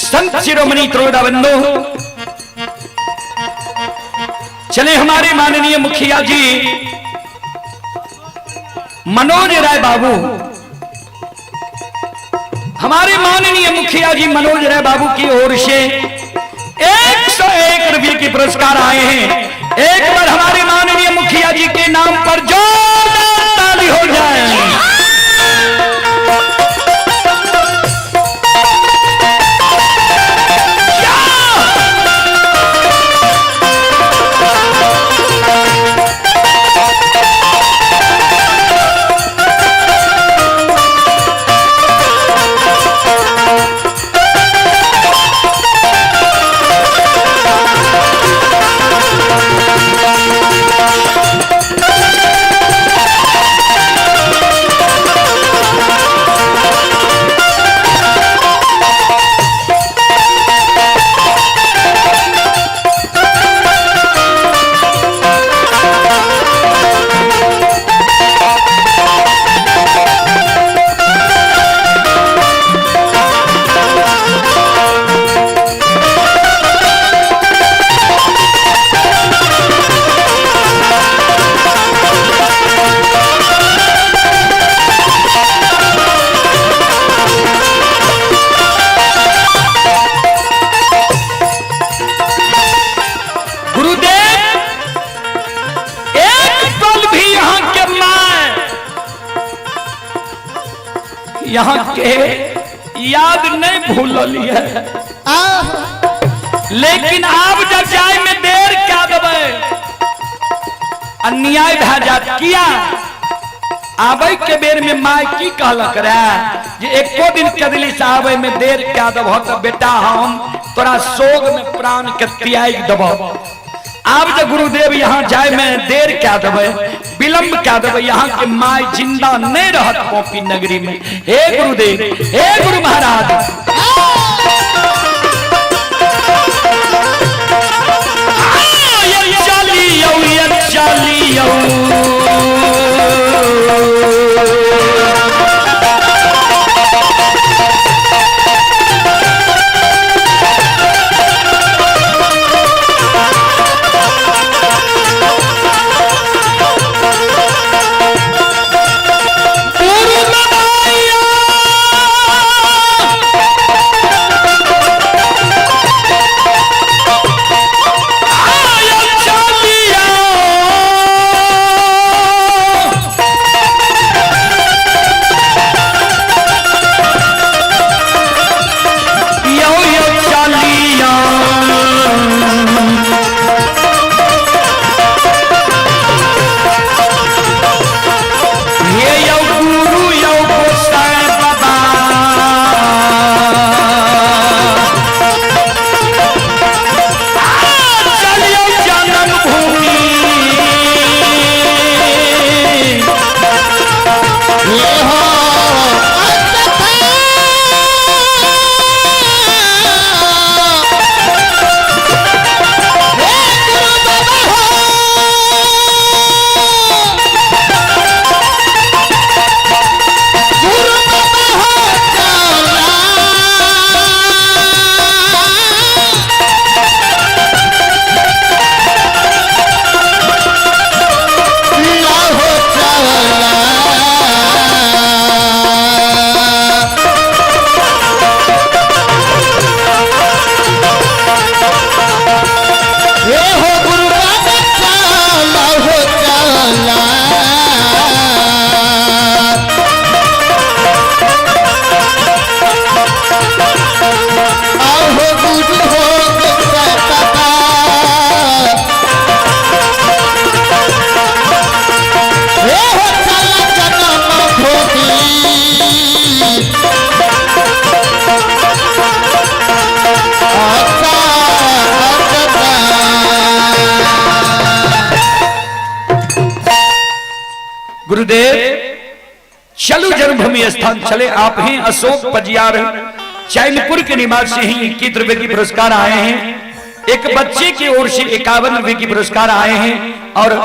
संत शिरोमणि त्रोदाबंदो, चले हमारे माननीय मुखिया जी मनोज राय बाबू, हमारे माननीय मुखिया जी मनोज राय बाबू की ओर से 101 रुपये के पुरस्कार आए हैं। एक बार हमारे माननीय मुखिया जी के नाम पर जोरदार ताली हो जाए। यहाँ के याद नहीं भूलली है, लेकिन आप जब जाए में देर क्या दबे अन्याय भा जात किया आबे के बेर में माय की कहलक रे जे एको दिन कदली से आबे में देर क्या दब तो बेटा हम तोरा सोग में प्राण के त्याग दब। आप जब गुरुदेव यहाँ जाए में देर क्या दबे विलंब क्या दबे, यहाँ के माय जिंदा नहीं रहत कॉपी नगरी में। हे गुरुदेव, हे गुरु महाराज, गुरुदेव चलो जन्मभूमि स्थान चले। आप हैं अशोक पजियार, चैनपुर के निवासी हैं। 21 रुपए की पुरस्कार आए हैं। एक बच्चे की ओर से 51 रुपए की पुरस्कार आए हैं और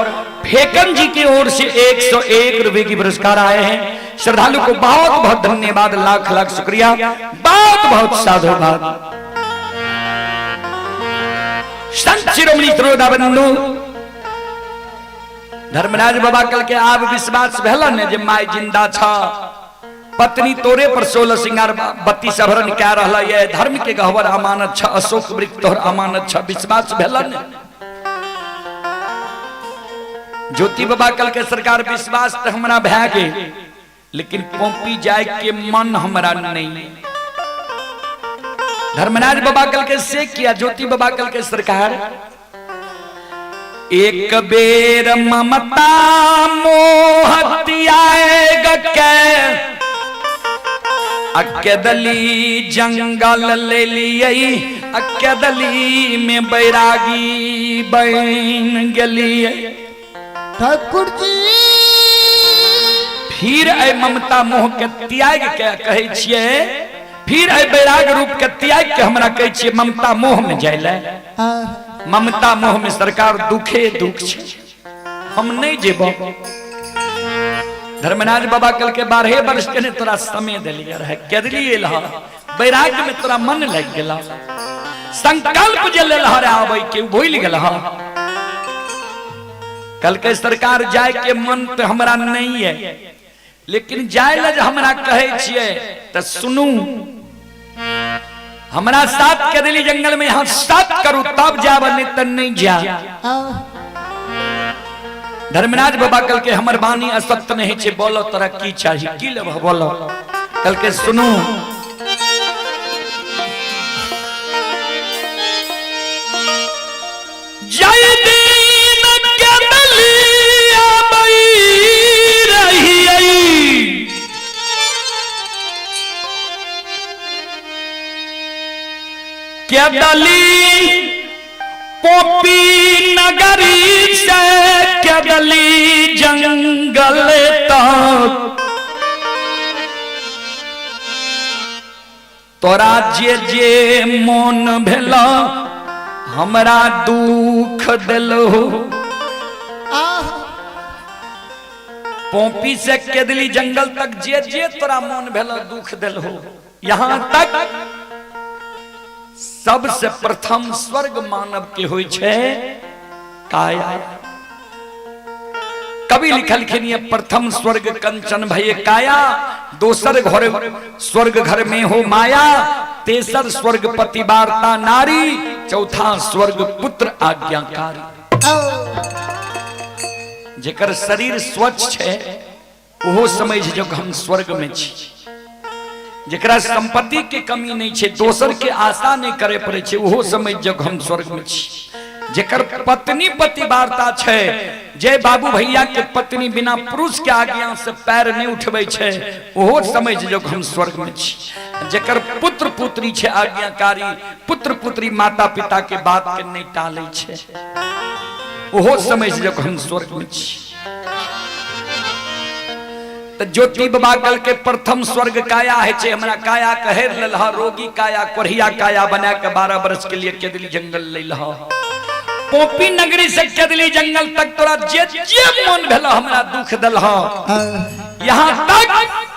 फेकन जी की ओर से 101 रुपए की पुरस्कार आए हैं। श्रद्धालु को बहुत बहुत धन्यवाद, लाख लाख शुक्रिया, बहुत बहुत साधुवाद। संत शिरोमणि त्रोदाबंधु धर्मराज बाबा कल के आब विश्वास भेलन जे माय जिंदा छ, पत्नी तोरे पर 16 सिंगार बत्ती सभरण क्या रहला ये धर्म के गहवर अमानत छ, अशोक वृक्ष तोहर अमानत छ, विश्वास भेलन। ज्योति बाबा कल के सरकार विश्वास तो हमरा भै गे, लेकिन पोंपी जाए के मन हमरा नहीं। धर्मराज बाबा कल के से किया, ज्योति बाबा कल के सरकार एक बेर ममता मोह त्याग के अकेदली जंगल ले लिए, अकेदली में बैरागी बन गलिए। ठाकुर जी फिर ऐ ममता मोह के त्याग के कहे छिए, फिर ऐ बैराग रूप के त्याग के हमरा कहे छिए ममता मोह में जाइले। ममता मोह में सरकार दुखे दुख छे, हम नहीं जेबो। धर्मराज बाबा कल के 12 वर्ष के ने तोरा समय दिलिया रहे, केदली एलहा बैराग में तोरा मन लग गेला, संकल्प जे लेलहा रे आबै के भूल गेलहा। कल के सरकार जाए के मन तो हमरा नहीं है, लेकिन जाए लज हमरा कहे छिए त सुनू, हमरा साथ केदली जंगल में यहाँ साथ करू तब जाब, नहीं त नहीं जा। धर्मराज बाबा कल के हमर बानी असत्य नहीं छे, बोलो तोरा की चाहिए की लेब बोलो। कल के सुनू, जय दिन केदली आबै रही, केदली पोपी नगरी से केदली जंगल तक, तोरा जे जे मन भेला हमरा दुख दिलो। पोपी से केदली जंगल तक जे जे तोरा मन भेला दुख दिलो। यहाँ तक सबसे प्रथम स्वर्ग मानव के होई छे काया। कवि लिखलखिन ये प्रथम स्वर्ग कंचन भये काया, दोसर घर स्वर्ग घर में हो माया, तेसर स्वर्ग पतिवार्ता नारी, चौथा स्वर्ग पुत्र आज्ञाकारी। जेकर शरीर स्वच्छ छे ओहो समझ जो हम स्वर्ग में छी, जेकरा संपत्ति के कमी नहीं छे, दोसर के आशा नहीं करे पड़े छे, ओहो समझ जो हम स्वर्ग में छी। जेकर पत्नी पतिवार्ता छे, जय बाबू भैया के पत्नी बिना पुरुष के आज्ञा से पैर नहीं उठबै छे, ओहो समझ जो हम स्वर्ग में छी। जेकर पुत्र पुत्री छे आज्ञाकारी, पुत्र पुत्री माता पिता के बात के नहीं टाले छे, ओहो समझ जो हम स्वर्ग में छी। ज्योति बाबा कल के प्रथम स्वर्ग काया है छे, हमरा काया कहेर ललहा, रोगी काया कोढ़िया काया बना के 12 वर्ष के लिए केदली जंगल ले लहा। पोपी नगरी से केदली जंगल तक तोरा जे जे मन भेला हमरा दुख दलहा। यहाँ तक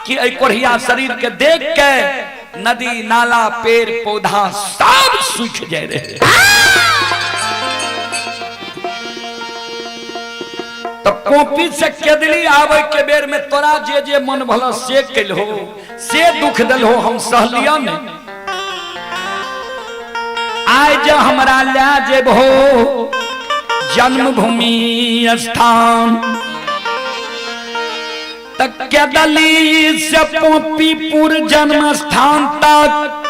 कि ऐ कोढ़िया शरीर के देख के नदी नाला पेड़ पौधा सब सूख जाए रहे। तो पोपी से केदली आवे के बेर में तोरा जे जे मन भला से कल हो, से दुख दल हो, हम सहलिया में आय जा हमरा ला जेब हो जन्मभूमि स्थान। तक केदली से पोपीपुर जन्म स्थान तक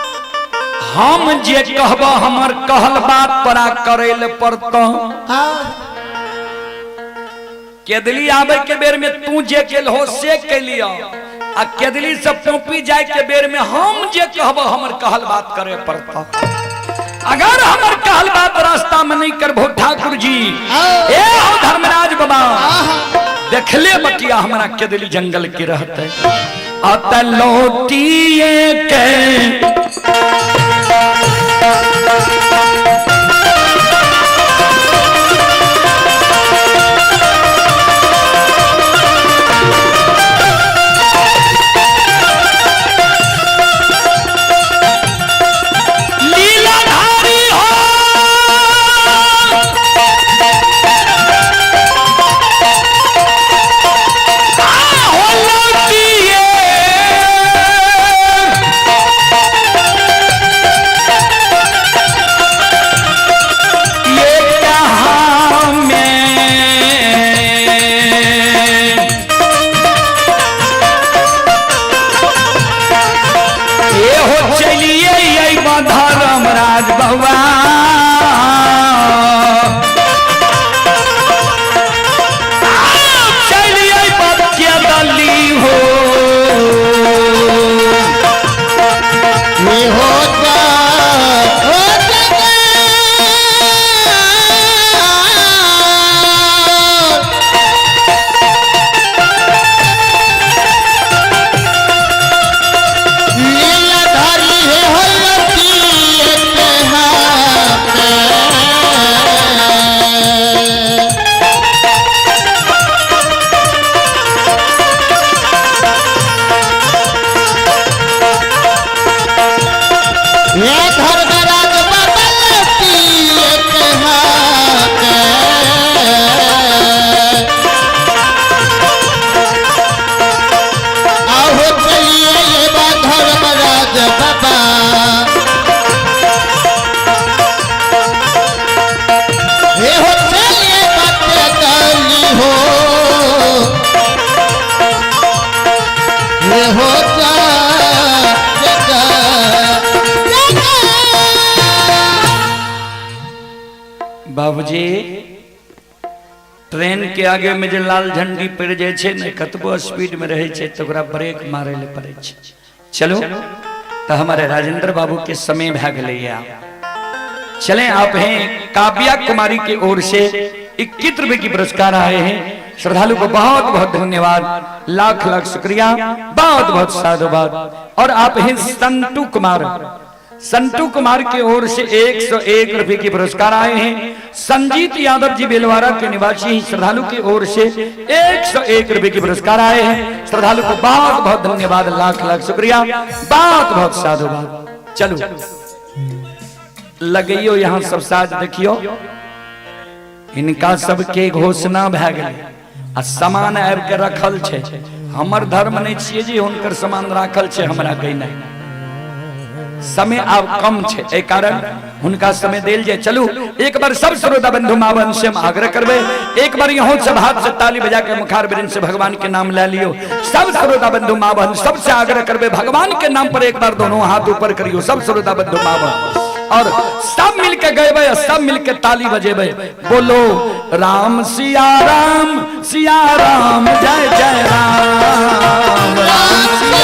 हम जे कहब हमर कहल बात तोरा करेल पड़ता। केदली आवे के बेर में तू जे केल हो से केलिया, आ केदली से पोपी जाए के बेर में हम जे कहब हमर कहल बात करे पड़ता। अगर हमर कहल बात रास्ता में नहीं करबो ठाकुर जी, ए हो धर्मराज बाबा देखले बटिया हमरा केदली जंगल के रहते अत लौटिए के लीलाधारी हो चलिए यही धर्म राज बउआ चलिए के दली हो ये होता लीलाधारी है होती ये धर्मराज बदलती एक हाथ आओ चलिए ये धर्मराज बाबा ये हो चलिए बातें डाली हो ये हो बाबूजी ट्रेन के आगे में जो लाल झंडी पड़ जाए छे ने कतबो स्पीड में रहे छे तो ओकरा ब्रेक मारे ले पड़े छे। चलो तो हमारे राजेंद्र बाबू के समय भा गए चलें आप हैं काव्या कुमारी की ओर से 21 रुपए की पुरस्कार आए हैं। श्रद्धालु को बहुत बहुत धन्यवाद, लाख लाख शुक्रिया, बहुत बहुत साधुवाद। और आप हैं संतू कुमार की ओर से 101 रुपए की पुरस्कार आए हैं। संजीत यादव जी बेलवारा के निवासी श्रद्धालु की ओर से 101 रुपए की पुरस्कार आए हैं। श्रद्धालु को बहुत बहुत धन्यवाद, लाख लाख शुक्रिया, बहुत बहुत साधुवाद। चलो लगइयो यहाँ सब साथ देखियो, इनका सबके घोषणा भए गेलै आ सामान आबि के रखल छै। हमर धर्म नहीं छियै जे हुनकर सामान राखल छै हमरा कहीं नहीं, समय आब कम छै ए कारण हुनका समय देल जाए। चलू एक बार सब श्रोता बंधु मावन से हम आग्रह करबे, एक बार यहाँ सब हाथ से ताली बजा के मुखार बिरिन से भगवान के नाम ले लियो। सब श्रोता बंधु मावन सबसे आग्रह करबे, भगवान के नाम पर एक बार दोनों हाथ ऊपर करियो सब श्रोता बंधु मावन, और सब मिलके गएबे, सब मिलके ताली बजेबे। बोलो राम सिया राम जय जय राम, राम सिया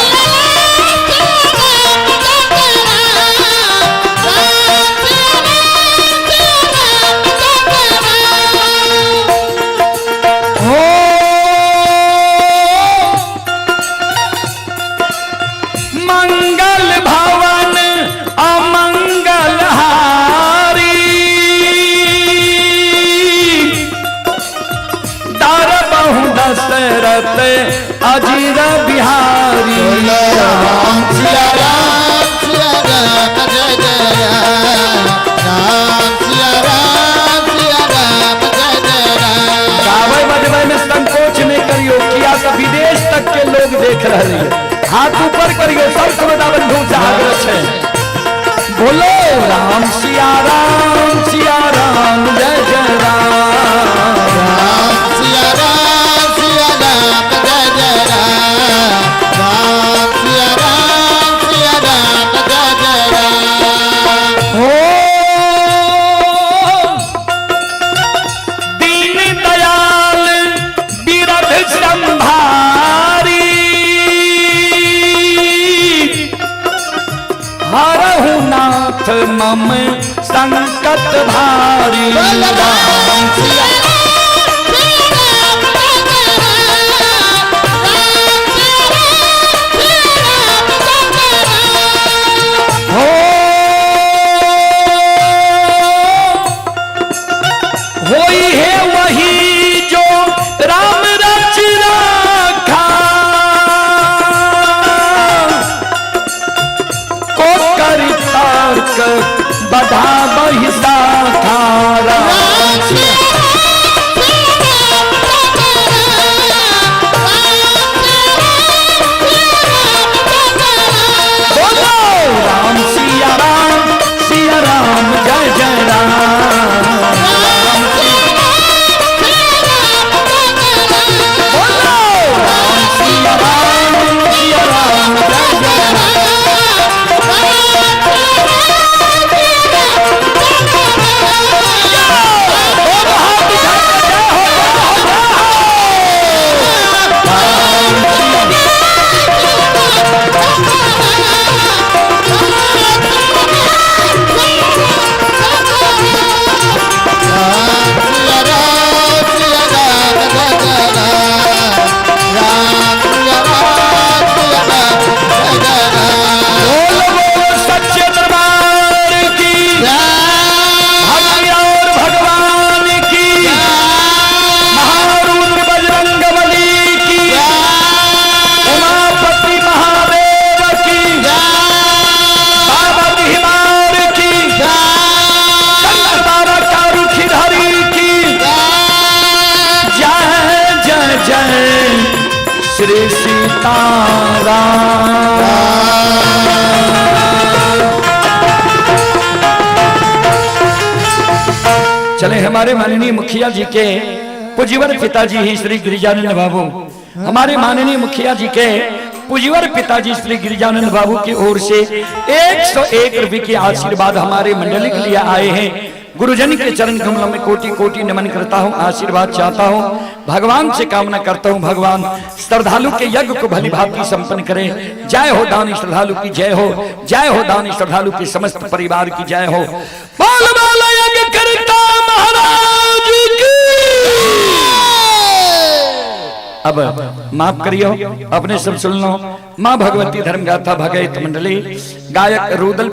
अजीर बिहारी, राम सिया राम जय जय राम, सिया राम जय जय राम। गावे बजवे में संकोच नहीं करियो, किया तो विदेश तक के लोग देख रहे हैं। हाथ ऊपर करियो सब श्रोता बंधु से आग्रह है। बोलो राम सिया राम जय जय राम, राम सिया राम जय जय राम, राम सिया राम जय जय राम। हो दीन दयाल बिरध संभारी, हरहु नाथ मम संकट भारी, राम सिया बधा बहिसा थारा, बोलो राम सिया राम जय जय राम, बोलो राम सिया राम जय जय राम। चले हमारे माननीय मुखिया जी के पूज्यवर पिताजी ही श्री गिरिजानंद बाबू, हमारे माननीय मुखिया जी के पूज्यवर पिताजी श्री गिरिजानंद बाबू की ओर से 101 रुपए के आशीर्वाद हमारे मंडली के लिए आए हैं। गुरुजन के चरण कमलों में कोटि कोटि नमन करता हूँ, आशीर्वाद चाहता हूँ, भगवान से कामना करता हूँ भगवान श्रद्धालु के यज्ञ को भली भांति संपन्न करे। जय हो दानी श्रद्धालु की जय हो, जय हो दानी श्रद्धालु के समस्त परिवार की जय हो। बोल बोल यज्ञ करता महाराज की। अब माफ करियो, अपने सब सुन लो। माँ भगवती धर्म गाथा भगत मंडली गायक रुदल